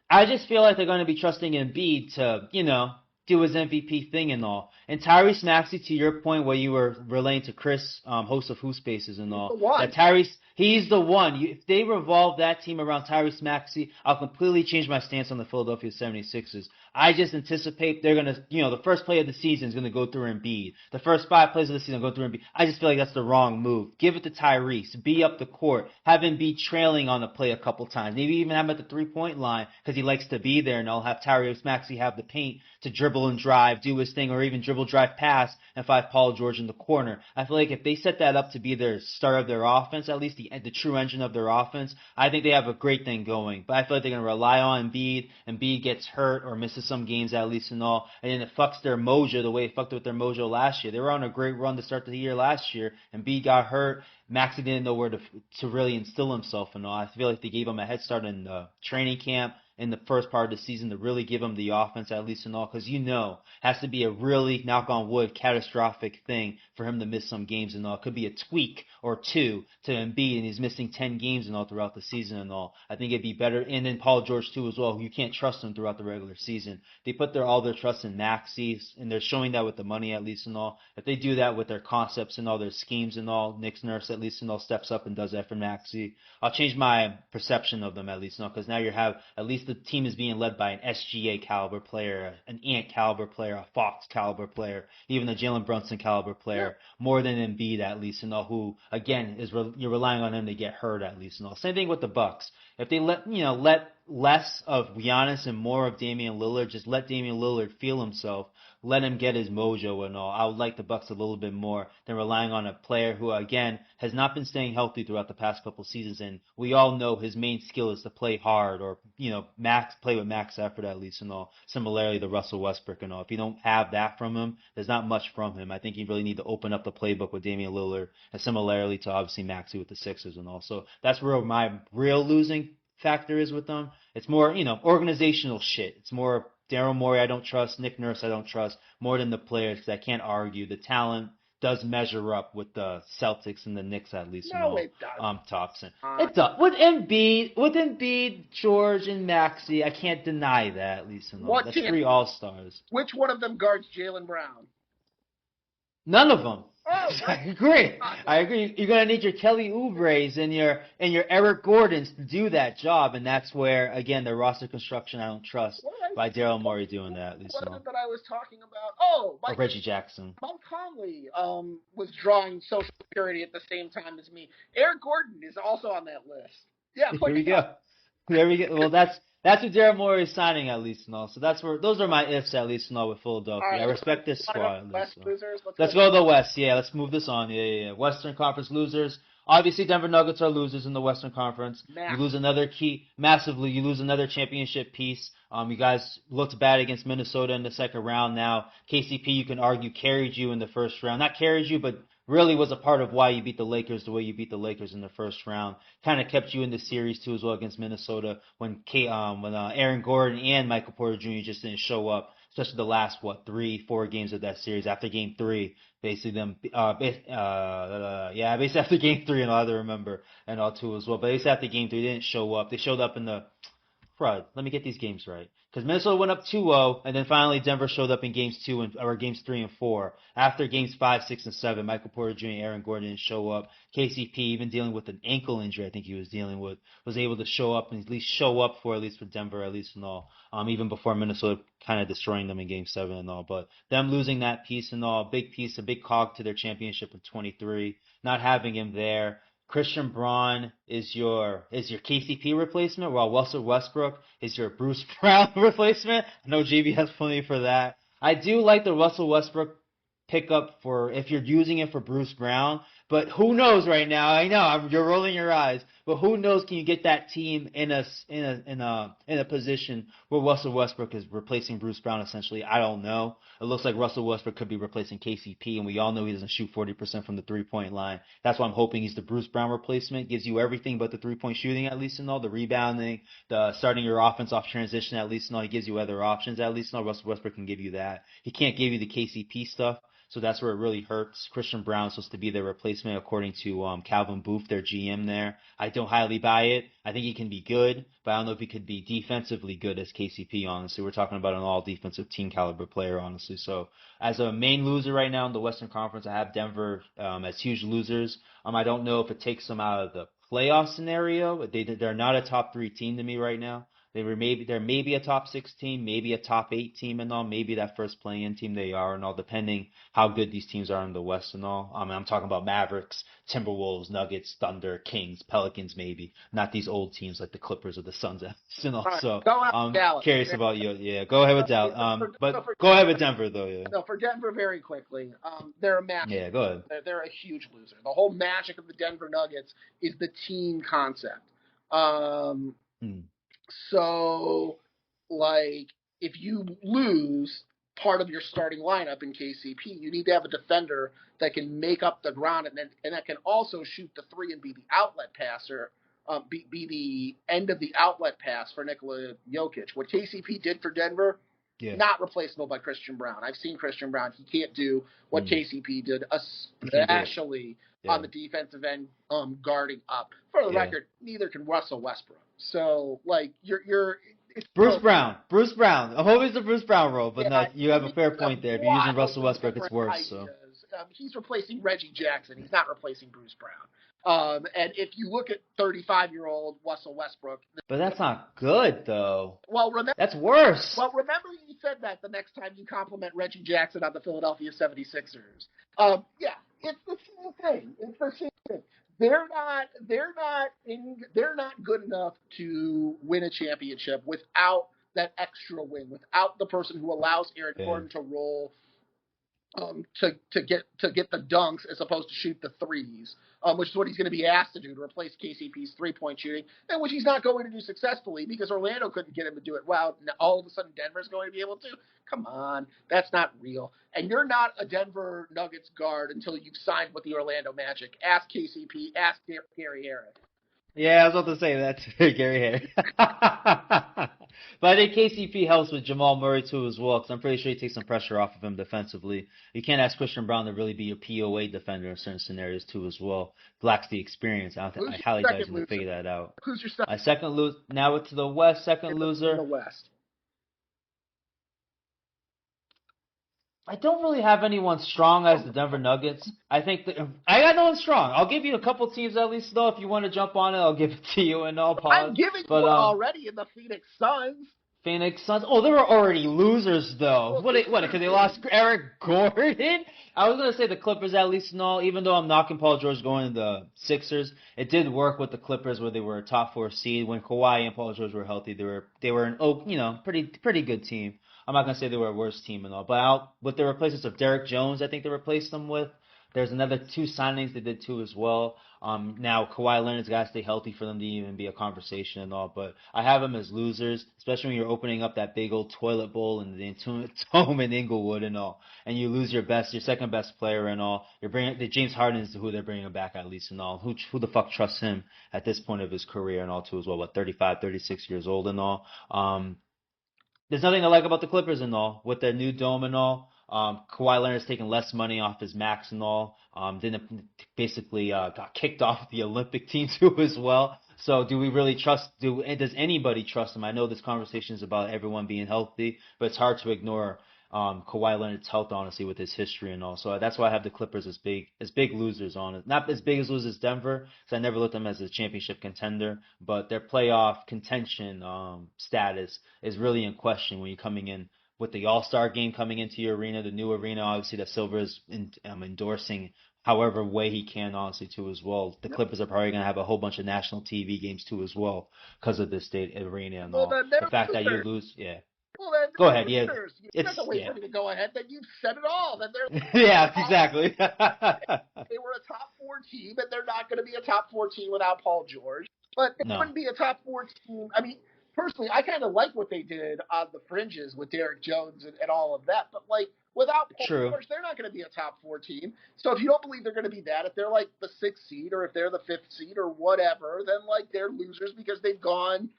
I just feel like they're going to be trusting Embiid to, do his MVP thing and all. And Tyrese Maxey, to your point where you were relaying to Chris, host of Who Spaces and all, that Tyrese, he's the one. If they revolve that team around Tyrese Maxey, I'll completely change my stance on the Philadelphia 76ers. I just anticipate they're going to, the first play of the season is going to go through Embiid. The first 5 plays of the season go through Embiid. I just feel like that's the wrong move. Give it to Tyrese. Be up the court. Have him be trailing on the play a couple times. Maybe even have him at the 3-point line because he likes to be there, and I'll have Tyrese Maxey have the paint to dribble and drive, do his thing, or even dribble, drive, pass, and find Paul George in the corner. I feel like if they set that up to be their start of their offense, at least the true engine of their offense, I think they have a great thing going. But I feel like they're going to rely on Embiid. Embiid gets hurt or misses some games at least and all, and then it fucks their mojo the way it fucked with their mojo last year. They were on a great run to start the year last year, and Embiid got hurt. Maxey didn't know where to really instill himself and all. I feel like they gave him a head start in training camp in the first part of the season to really give him the offense at least and all, because has to be a really, knock on wood, catastrophic thing for him to miss some games and all. It could be a tweak or two to Embiid, and he's missing 10 games and all throughout the season and all. I think it'd be better, and then Paul George too as well. You can't trust him throughout the regular season. They put all their trust in Maxey, and they're showing that with the money at least and all. If they do that with their concepts and all their schemes and all, Nick Nurse at least and all steps up and does that for Maxey, I'll change my perception of them at least and all, because now you have at least the team is being led by an SGA caliber player, an Ant caliber player, a Fox caliber player, even a Jalen Brunson caliber player, more than Embiid at least and all, who again you're relying on him to get hurt at least and all. Same thing with the Bucks. If they let less of Giannis and more of Damian Lillard, just let Damian Lillard feel himself, let him get his mojo and all. I would like the Bucks a little bit more than relying on a player who, again, has not been staying healthy throughout the past couple seasons, and we all know his main skill is to play hard or, play with max effort at least and all. Similarly to Russell Westbrook and all. If you don't have that from him, there's not much from him. I think you really need to open up the playbook with Damian Lillard, and similarly to obviously Maxey with the Sixers and all. So that's where my real losing factor is with them. It's more, organizational shit. It's more Daryl Morey I don't trust, Nick Nurse I don't trust more than the players because I can't argue the talent does measure up with the Celtics and the Knicks at least. No, it does. Tops. It does. With Embiid, George, and Maxey, I can't deny that at least. That's 3 All-Stars. Which one of them guards Jaylen Brown? None of them. Oh, I agree. You're gonna need your Kelly Oubres and your Eric Gordons to do that job, and that's where again the roster construction I don't trust by Daryl Morey doing that. At least what was it that I was talking about? Oh, or Reggie Jackson. Mike Conley was drawing Social Security at the same time as me. Eric Gordon is also on that list. Yeah, here we go. There we go. Well, that's what Daryl Morey is signing at least and all. So those are my ifs at least and all with Philadelphia. Right, I respect this squad at least. Losers. Let's go to the West. Yeah, let's move this on. Yeah. Western Conference losers. Obviously, Denver Nuggets are losers in the Western Conference. You lose another massively. You lose another championship piece. You guys looked bad against Minnesota in the second round. Now KCP, you can argue, carried you in the first round. Not carried you, but really was a part of why you beat the Lakers the way you beat the Lakers in the first round. Kind of kept you in the series too as well against Minnesota when Aaron Gordon and Michael Porter Jr. just didn't show up, especially the last 3-4 games of that series. After Game 3, basically basically after Game 3 and all I remember and all too as well. But basically after Game 3, they didn't show up. They showed up in the let me get these games right. Because Minnesota went up 2-0, and then finally Denver showed up in games 3 and 4. After games 5, 6, and 7, Michael Porter Jr. and Aaron Gordon didn't show up. KCP, even dealing with an ankle injury, I think he was dealing with, was able to show up and at least show up for Denver, at least and all. Even before Minnesota kind of destroying them in game 7 and all. But them losing that piece and all, a big cog to their championship in 23. Not having him there. Christian Braun is your KCP replacement, while Russell Westbrook is your Bruce Brown replacement. I know JB has plenty for that. I do like the Russell Westbrook pickup for if you're using it for Bruce Brown, but who knows right now? I know you're rolling your eyes, but who knows? Can you get that team in a position where Russell Westbrook is replacing Bruce Brown? Essentially, I don't know. It looks like Russell Westbrook could be replacing KCP, and we all know he doesn't shoot 40% from the 3-point line. That's why I'm hoping he's the Bruce Brown replacement. Gives you everything but the 3-point shooting at least and all, the rebounding, the starting your offense off transition at least and all. He gives you other options at least and all. Russell Westbrook can give you that. He can't give you the KCP stuff. So that's where it really hurts. Christian Brown's supposed to be their replacement, according to Calvin Booth, their GM there. I don't highly buy it. I think he can be good, but I don't know if he could be defensively good as KCP, honestly. We're talking about an all-defensive team caliber player, honestly. So as a main loser right now in the Western Conference, I have Denver as huge losers. I don't know if it takes them out of the playoff scenario. They're not a top 3 team to me right now. They're maybe a top 6 team, maybe a top 8 team and all, maybe that first play-in team they are and all, depending how good these teams are in the West and all. I'm talking about Mavericks, Timberwolves, Nuggets, Thunder, Kings, Pelicans maybe, not these old teams like the Clippers or the Suns and all. So I'm curious about you. Yeah, go ahead with Dallas. Go ahead with Denver though. Yeah. No, for Denver very quickly. They're a magic. Yeah, go ahead. They're a huge loser. The whole magic of the Denver Nuggets is the team concept. So, if you lose part of your starting lineup in KCP, you need to have a defender that can make up the ground and that can also shoot the 3 and be the outlet passer, be the end of the outlet pass for Nikola Jokic. What KCP did for Denver, not replaceable by Christian Brown. I've seen Christian Brown. He can't do what KCP did, especially on the defensive end, guarding up. For the record, neither can Russell Westbrook. So, it's Bruce Brown. I'm hoping it's the Bruce Brown role, but no, you have a fair point there. If you're using Russell Westbrook, it's worse. So he's replacing Reggie Jackson. He's not replacing Bruce Brown. And if you look at 35-year-old Russell Westbrook, but that's not good though. Well, that's worse. Well, remember you said that the next time you compliment Reggie Jackson on the Philadelphia 76ers. It's the same thing. It's the same thing. They're not good enough to win a championship without that extra wing, without the person who allows Aaron Gordon to roll, to get the dunks as opposed to shoot the threes, which is what he's going to be asked to do to replace KCP's 3-point shooting, and which he's not going to do successfully because Orlando couldn't get him to do it. Wow, now all of a sudden Denver's going to be able to? Come on, that's not real. And you're not a Denver Nuggets guard until you've signed with the Orlando Magic. Ask KCP, ask Gary Harris. Yeah, I was about to say that too, Gary Harris. But I think KCP helps with Jamal Murray too as well, because I'm pretty sure he takes some pressure off of him defensively. You can't ask Christian Brown to really be your POA defender in certain scenarios too as well. Lacks the experience. I highly doubt he's going to figure that out. Who's your second? My second loser. Now to the West. Second loser. In the West. I don't really have anyone strong as the Denver Nuggets. I think I got no one strong. I'll give you a couple teams at least, though. If you want to jump on it, I'll give it to you, and I'll pause. I'm giving you already in the Phoenix Suns. Phoenix Suns. Oh, they were already losers, though. What? Because they lost Eric Gordon? I was going to say the Clippers at least and all, even though I'm knocking Paul George going to the Sixers. It did work with the Clippers where they were a top 4 seed. When Kawhi and Paul George were healthy, they were an pretty good team. I'm not going to say they were a worse team and all, but with the replacements of Derek Jones, I think they replaced them with. There's another 2 signings they did too as well. Now Kawhi Leonard's got to stay healthy for them to even be a conversation and all, but I have them as losers, especially when you're opening up that big old toilet bowl in the Dome in Inglewood and all, and you lose your second best player and all. You're bringing the James Harden is who they're bringing back at least and all. Who the fuck trusts him at this point of his career and all too as well? What 35, 36 years old and all. There's nothing I like about the Clippers and all. With their new dome and all, Kawhi Leonard's taking less money off his max and all. Basically got kicked off the Olympic team too as well. So do we really trust, does anybody trust him? I know this conversation is about everyone being healthy, but it's hard to ignore Kawhi Leonard's health, honestly, with his history and all. So that's why I have the Clippers as big losers on it. Not as big as losers as Denver, because I never looked at them as a championship contender, but their playoff contention status is really in question when you're coming in with the All-Star game coming into your arena, the new arena, obviously, that Silver is endorsing however way he can, honestly, too, as well. The Clippers are probably going to have a whole bunch of national TV games, too, as well, because of this state arena and all. The fact that you lose, yeah. Well, then go ahead, yeah. You have to wait for me to go ahead. Then you've said it all. Then they're yeah, exactly. They were a top 4 team, and they're not going to be a top 4 team without Paul George. But they wouldn't be a top 4 team. I mean, personally, I kind of like what they did on the fringes with Derek Jones and all of that. But like without Paul George, they're not going to be a top 4 team. So if you don't believe they're going to be that, if they're like the 6th seed or if they're the 5th seed or whatever, then like they're losers because they've gone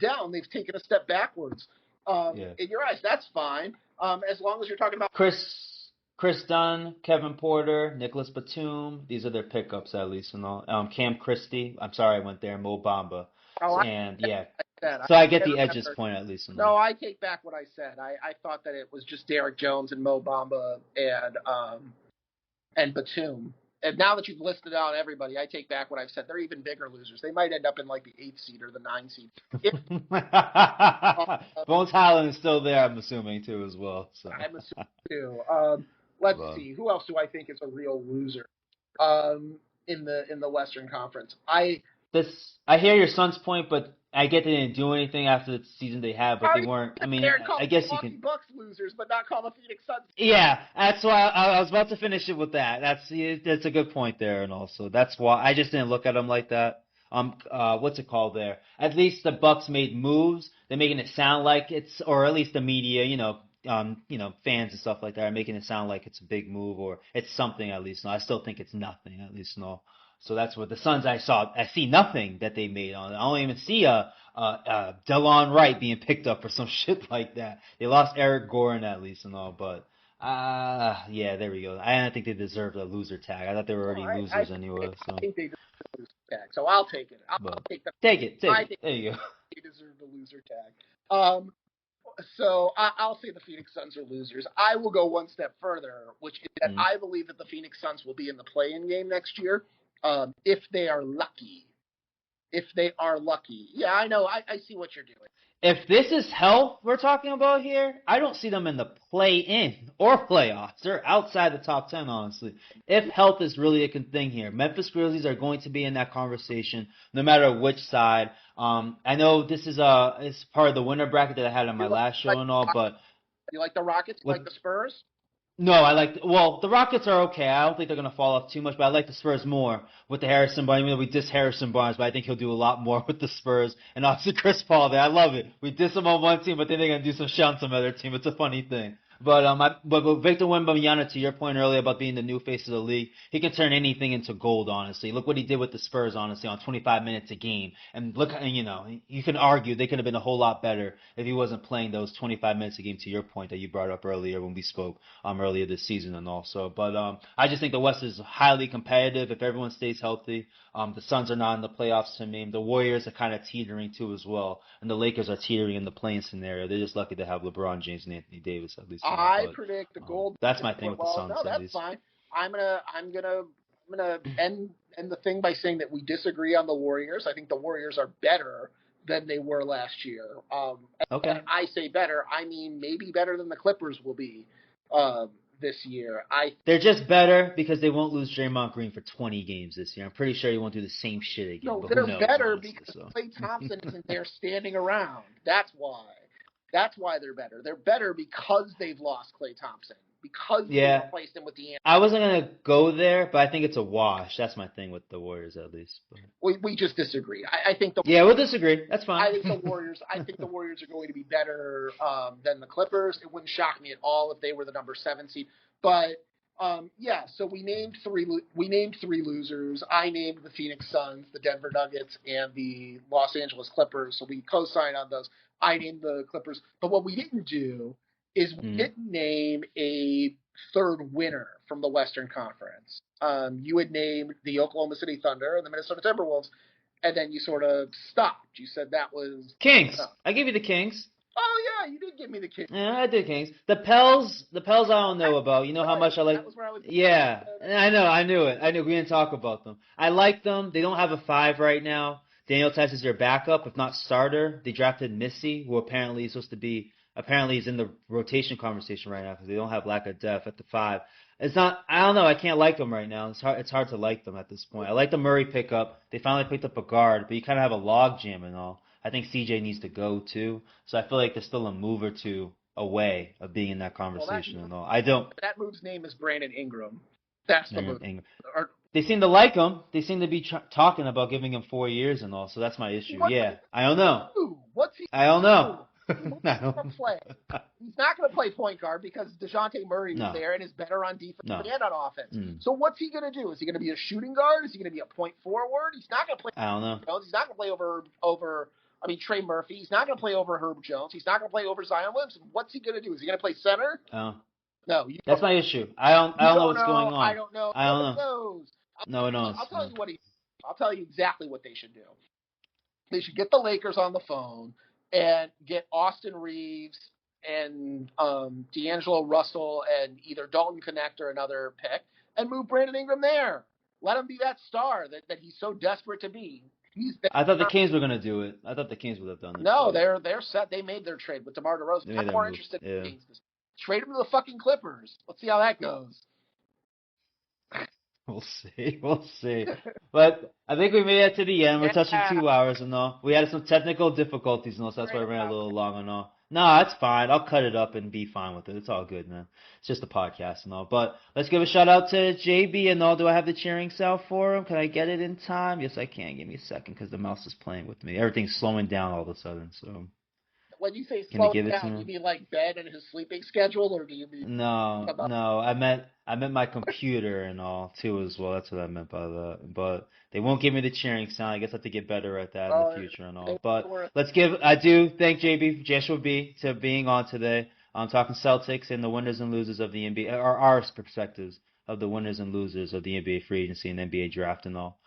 down. They've taken a step backwards. In your eyes, that's fine. As long as you're talking about Chris Dunn, Kevin Porter, Nicholas Batum. These are their pickups at least and all. Cam Christie. I'm sorry I went there. Mo Bamba. So I get the edges point at least. No, I take back what I said. I thought that it was just Derek Jones and Mo Bamba and Batum. And now that you've listed out everybody, I take back what I've said. They're even bigger losers. They might end up in like the 8th seed or the 9th seed. Bones Highland is still there, I'm assuming, too, as well. So. I'm assuming, too. Let's see. Who else do I think is a real loser in the Western Conference? I hear your Suns' point, but I get they didn't do anything after the season they had, but they weren't. I mean, I guess you can. Bucks losers, but not call the Phoenix Suns. Yeah, that's why I was about to finish it with that. That's a good point there, and also that's why I just didn't look at them like that. What's it called there? At least the Bucks made moves. They're making it sound like it's, or at least the media, fans and stuff like that are making it sound like it's a big move or it's something at least. No, I still think it's nothing at least. No. So that's what the Suns I see nothing that they made on it. I don't even see Delon Wright being picked up for some shit like that. They lost Eric Gordon at least and all, but yeah, there we go. I don't think they deserved a loser tag. I thought they were already losers anyway. So. I think they deserve a loser tag. So I'll take it. I'll take the take it. There you go. They deserve the loser tag. So I'll say the Phoenix Suns are losers. I will go one step further, which is that I believe that the Phoenix Suns will be in the play-in game next year. If they are lucky. Yeah, I know. I see what you're doing. If this is health we're talking about here, I don't see them in the play-in or playoffs. They're outside the top 10, honestly. If health is really a thing here, Memphis Grizzlies are going to be in that conversation no matter which side. I know this is it's part of the winner bracket that I had on my last show and all, but... You like the Rockets? You like the Spurs? No, the Rockets are okay. I don't think they're going to fall off too much, but I like the Spurs more with the Harrison Barnes. Even though we diss Harrison Barnes, but I think he'll do a lot more with the Spurs. And obviously Chris Paul there. I love it. We diss him on one team, but then they're going to do some shit on some other team. It's a funny thing. But Victor Wembanyama, to your point earlier about being the new face of the league, he can turn anything into gold. Honestly, look what he did with the Spurs. Honestly, on 25 minutes a game, and look, you can argue they could have been a whole lot better if he wasn't playing those 25 minutes a game. To your point that you brought up earlier when we spoke earlier this season and also, but I just think the West is highly competitive if everyone stays healthy. The Suns are not in the playoffs to me. The Warriors are kind of teetering too as well, and the Lakers are teetering in the playing scenario. They're just lucky to have LeBron James and Anthony Davis at least. I predict the Golden. That's my thing with the Suns. No, that's fine. I'm gonna end the thing by saying that we disagree on the Warriors. I think the Warriors are better than they were last year. Okay. And I say better, I mean maybe better than the Clippers will be this year. They're just better because they won't lose Draymond Green for 20 games this year. I'm pretty sure he won't do the same shit again. No, but they're who knows, better honestly, because Klay Thompson isn't there standing around. That's why. That's why they're better. They're better because they've lost Klay Thompson. Because they replaced him with the I wasn't going to go there, but I think it's a wash. That's my thing with the Warriors, at least. We just disagree. I think we'll disagree. That's fine. I think the Warriors are going to be better than the Clippers. It wouldn't shock me at all if they were the number 7 seed. But so we named three losers. I named the Phoenix Suns, the Denver Nuggets, and the Los Angeles Clippers. So we co-signed on those. I named the Clippers. But what we didn't do is we didn't name a third winner from the Western Conference. You had named the Oklahoma City Thunder and the Minnesota Timberwolves, and then you sort of stopped. You said that was Kings. I gave you the Kings. Oh yeah, you did give me the Kings. Yeah, I did Kings. The Pels I don't know about. You know how much I like. That was where I was. Yeah, I know. I knew it. We didn't talk about them. I like them. They don't have a 5 right now. Daniel Tice is their backup, if not starter. They drafted Missy, who apparently is in the rotation conversation right now because they don't have lack of depth at the 5. It's not. I don't know. I can't like them right now. It's hard to like them at this point. I like the Murray pickup. They finally picked up a guard, but you kind of have a log jam and all. I think CJ needs to go too. So I feel like there's still a move or two away of being in that conversation and all. I don't. That move's name is Brandon Ingram. That's the move. They seem to like him. They seem to be talking about giving him 4 years and all. So that's my issue. I don't know. What's he? I don't know. He's not going to play point guard because DeJounte Murray is there and is better on defense and on offense. So what's he going to do? Is he going to be a shooting guard? Is he going to be a point forward? He's not going to play. I don't know. He's not going to play over Trey Murphy. He's not going to play over Herb Jones. He's not going to play over Zion Williamson. What's he going to do? Is he going to play center? Oh. No. That's my issue. I don't know what's going on. I don't know. No one knows. I'll tell you exactly what they should do. They should get the Lakers on the phone and get Austin Reeves and D'Angelo Russell and either Dalton Connect or another pick and move Brandon Ingram there. Let him be that star that he's so desperate to be. I thought the Kings were going to do it. I thought the Kings would have done it. No, they're set. They made their trade with DeMar DeRozan. I'm more interested in the Kings. Trade him to the fucking Clippers. Let's see how that goes. We'll see. But I think we made it to the end. We're touching 2 hours and all. We had some technical difficulties and all, so that's why we ran a little long and all. No, that's fine. I'll cut it up and be fine with it. It's all good, man. It's just a podcast and all. But let's give a shout out to JB and all. Do I have the cheering sound for him? Can I get it in time? Yes, I can. Give me a second because the mouse is playing with me. Everything's slowing down all of a sudden, so... When you say slow down, you mean like bed and his sleeping schedule, or do you mean... No. I meant my computer and all, too, as well. That's what I meant by that. But they won't give me the cheering sound. I guess I have to get better at that in the future and all. But I do thank JB, Joshua B, to being on today. I'm talking Celtics and the winners and losers of the NBA, or our perspectives of the winners and losers of the NBA free agency and NBA draft and all.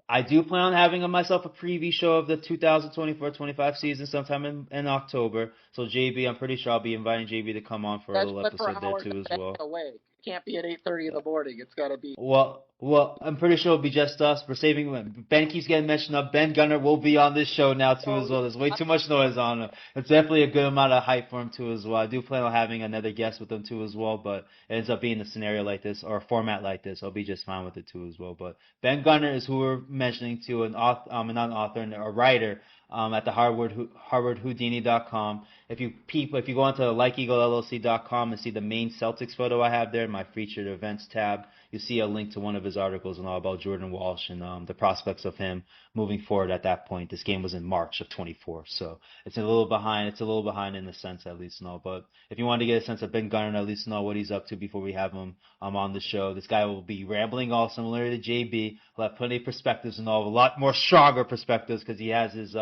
I do plan on having myself a preview show of the 2024-25 season sometime in October. So JB, I'm pretty sure I'll be inviting JB to come on for a little episode there too as well. It can't be at 8:30 in the morning. It's got to be. Well, I'm pretty sure it'll be just us. We're saving. Ben keeps getting mentioned up. Ben Gunner will be on this show now too as well. There's way too much noise on him. It's definitely a good amount of hype for him too as well. I do plan on having another guest with him too as well, but it ends up being a scenario like this or a format like this. I'll be just fine with it too as well. But Ben Gunner is who we're mentioning to, not an author, and a writer at the HarvardHoudini.com. If you go onto LikeEagleLLC.com and see the main Celtics photo I have there, my featured events tab, you see a link to one of his articles and all about Jordan Walsh and the prospects of him moving forward at that point. This game was in March of 24, so it's a little behind. It's a little behind in the sense, at least, no. But if you want to get a sense of Ben Gunner, at least know what he's up to before we have him on the show. This guy will be rambling all similar to JB. He'll have plenty of perspectives and all, a lot more stronger perspectives because he has his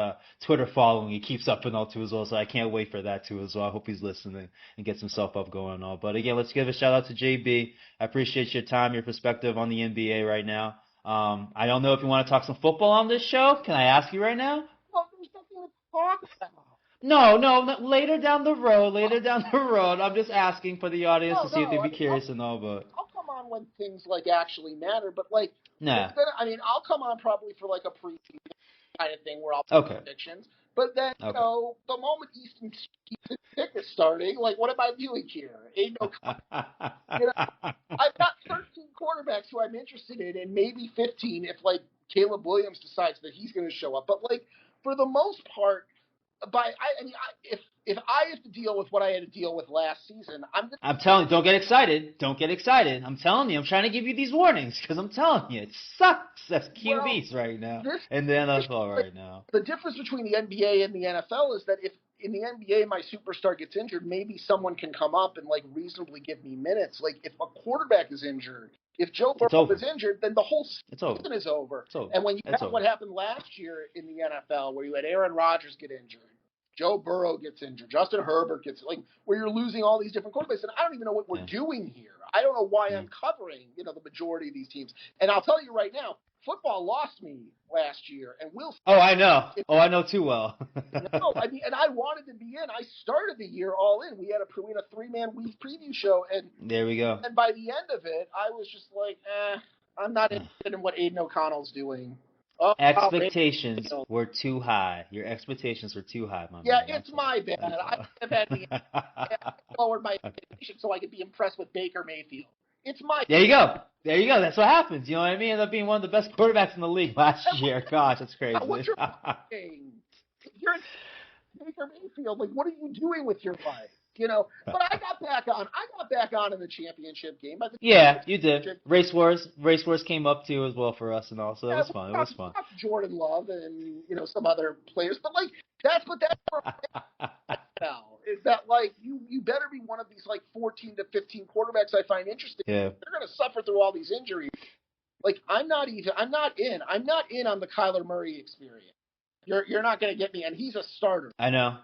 Twitter following. He keeps up and all too as well, so I can't wait for that too as well. I hope he's listening and gets himself up going and all. But again, let's give a shout out to JB. I appreciate your time, your perspective on the NBA right now. I don't know if you want to talk some football on this show. Can I ask you right now? Well, there's nothing to talk about. No, later down the road. I'm just asking for the audience to see if they'd be curious and all, but I'll come on when things like actually matter, but like, nah. I'll come on probably for like a preseason kind of thing where I'll Okay. predictions. But then, the moment Easton Stick is starting, like, what am I doing here? Ain't no. I've got 13 quarterbacks who I'm interested in, and maybe 15 if like Caleb Williams decides that he's going to show up. But like, for the most part, if I have to deal with what I had to deal with last season, I'm telling you, don't get excited. I'm telling you, I'm trying to give you these warnings because I'm telling you, it sucks as QBs right now in the NFL right now. The difference between the NBA and the NFL is that if in the NBA my superstar gets injured, maybe someone can come up and like reasonably give me minutes. Like if a quarterback is injured, if Joe Burrow is injured, then the whole season is over. And when you have what happened last year in the NFL, where you had Aaron Rodgers get injured, Joe Burrow gets injured, Justin Herbert gets where you're losing all these different quarterbacks, and I don't even know what we're doing here. I don't know why I'm covering the majority of these teams. And I'll tell you right now, football lost me last year, and we'll. Oh, I know. I know too well. No, and I wanted to be in. I started the year all in. We had a 3-man week preview show, and there we go. And by the end of it, I was just like, I'm not interested in what Aiden O'Connell's doing. Expectations were too high. Your expectations were too high, my man. Yeah, it's my bad. I have had lowered my expectations so I could be impressed with Baker Mayfield. It's my. There you go. That's what happens. You know what I mean? Ended up being one of the best quarterbacks in the league last year. Gosh, that's crazy. What you're saying? You're Baker Mayfield. Like, what are you doing with your life? But I got back on. In the championship game. Yeah, you did. Race Wars came up too as well for us and all, so that was fun. It was fun. Jordan Love and some other players, but like that's where now is that like you better be one of these like 14 to 15 quarterbacks I find interesting. Yeah. They're going to suffer through all these injuries. Like I'm not in on the Kyler Murray experience. You're not going to get me, and he's a starter. I know.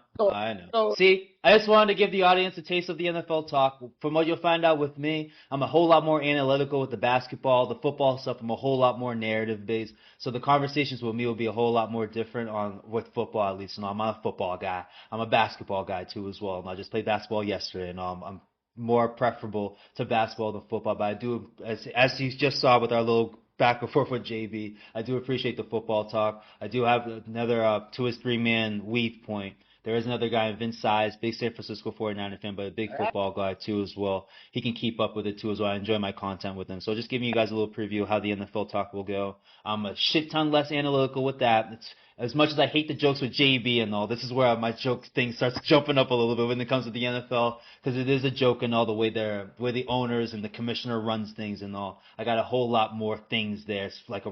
See, I just wanted to give the audience a taste of the NFL talk. From what you'll find out with me, I'm a whole lot more analytical with the basketball, the football stuff. I'm a whole lot more narrative based. So the conversations with me will be a whole lot more different with football at least. And I'm not a football guy. I'm a basketball guy too as well. And I just played basketball yesterday, and I'm more preferable to basketball than football. But I do, as you just saw with our little back and forth with JB, I do appreciate the football talk. I do have another 2 or 3-man weave point. There is another guy, Vince Size, big San Francisco 49er fan, but a big football guy too as well. He can keep up with it too as well. I enjoy my content with him. So just giving you guys a little preview of how the NFL talk will go. I'm a shit ton less analytical with that. It's, as much as I hate the jokes with JB and all, this is where my joke thing starts jumping up a little bit when it comes to the NFL, because it is a joke and all the way the owners and the commissioner runs things and all. I got a whole lot more things there. It's like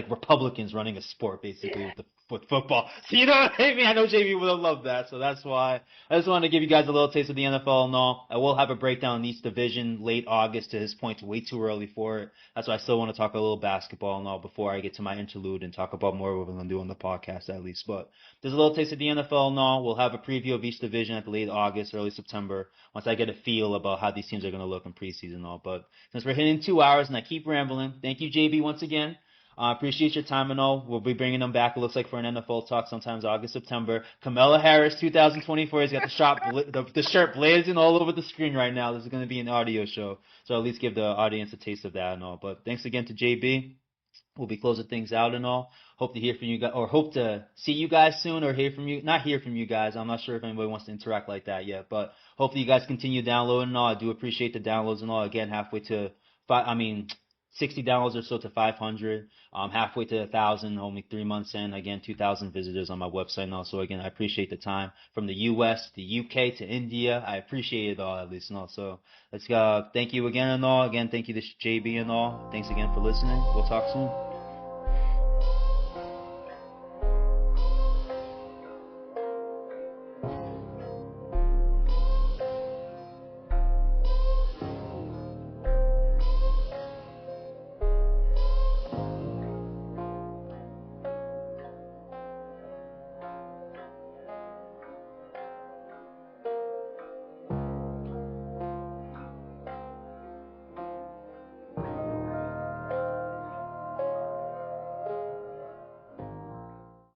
Republicans running a sport basically with football. So you know what I mean? I know JB would have loved that, so that's why I just wanted to give you guys a little taste of the NFL and all. I will have a breakdown in each division late August. To his point, way too early for it. That's why I still want to talk a little basketball and all before I get to my interlude and talk about more of what we're going to do on the podcast at least. But there's a little taste of the NFL and all. We'll have a preview of each division at the late August, early September, once I get a feel about how these teams are going to look in preseason and all. But since we're hitting 2 hours and I keep rambling, thank you, JB, once again. Appreciate your time and all. We'll be bringing them back, it looks like, for an NFL talk sometimes August, September. Kamala Harris, 2024. He's got the shirt blazing all over the screen right now. This is going to be an audio show, so at least give the audience a taste of that and all. But thanks again to JB. We'll be closing things out and all. Hope to hear from you guys, or hope to see you guys soon, or not hear from you guys. I'm not sure if anybody wants to interact like that yet, but hopefully you guys continue downloading and all. I do appreciate the downloads and all. Again, halfway to 60 downloads or so to 500, halfway to 1,000, only 3 months in. Again, 2,000 visitors on my website now. So again, I appreciate the time from the U.S., the U.K. to India. I appreciate it all, at least and all. So let's thank you again and all. Again, thank you to JB and all. Thanks again for listening. We'll talk soon.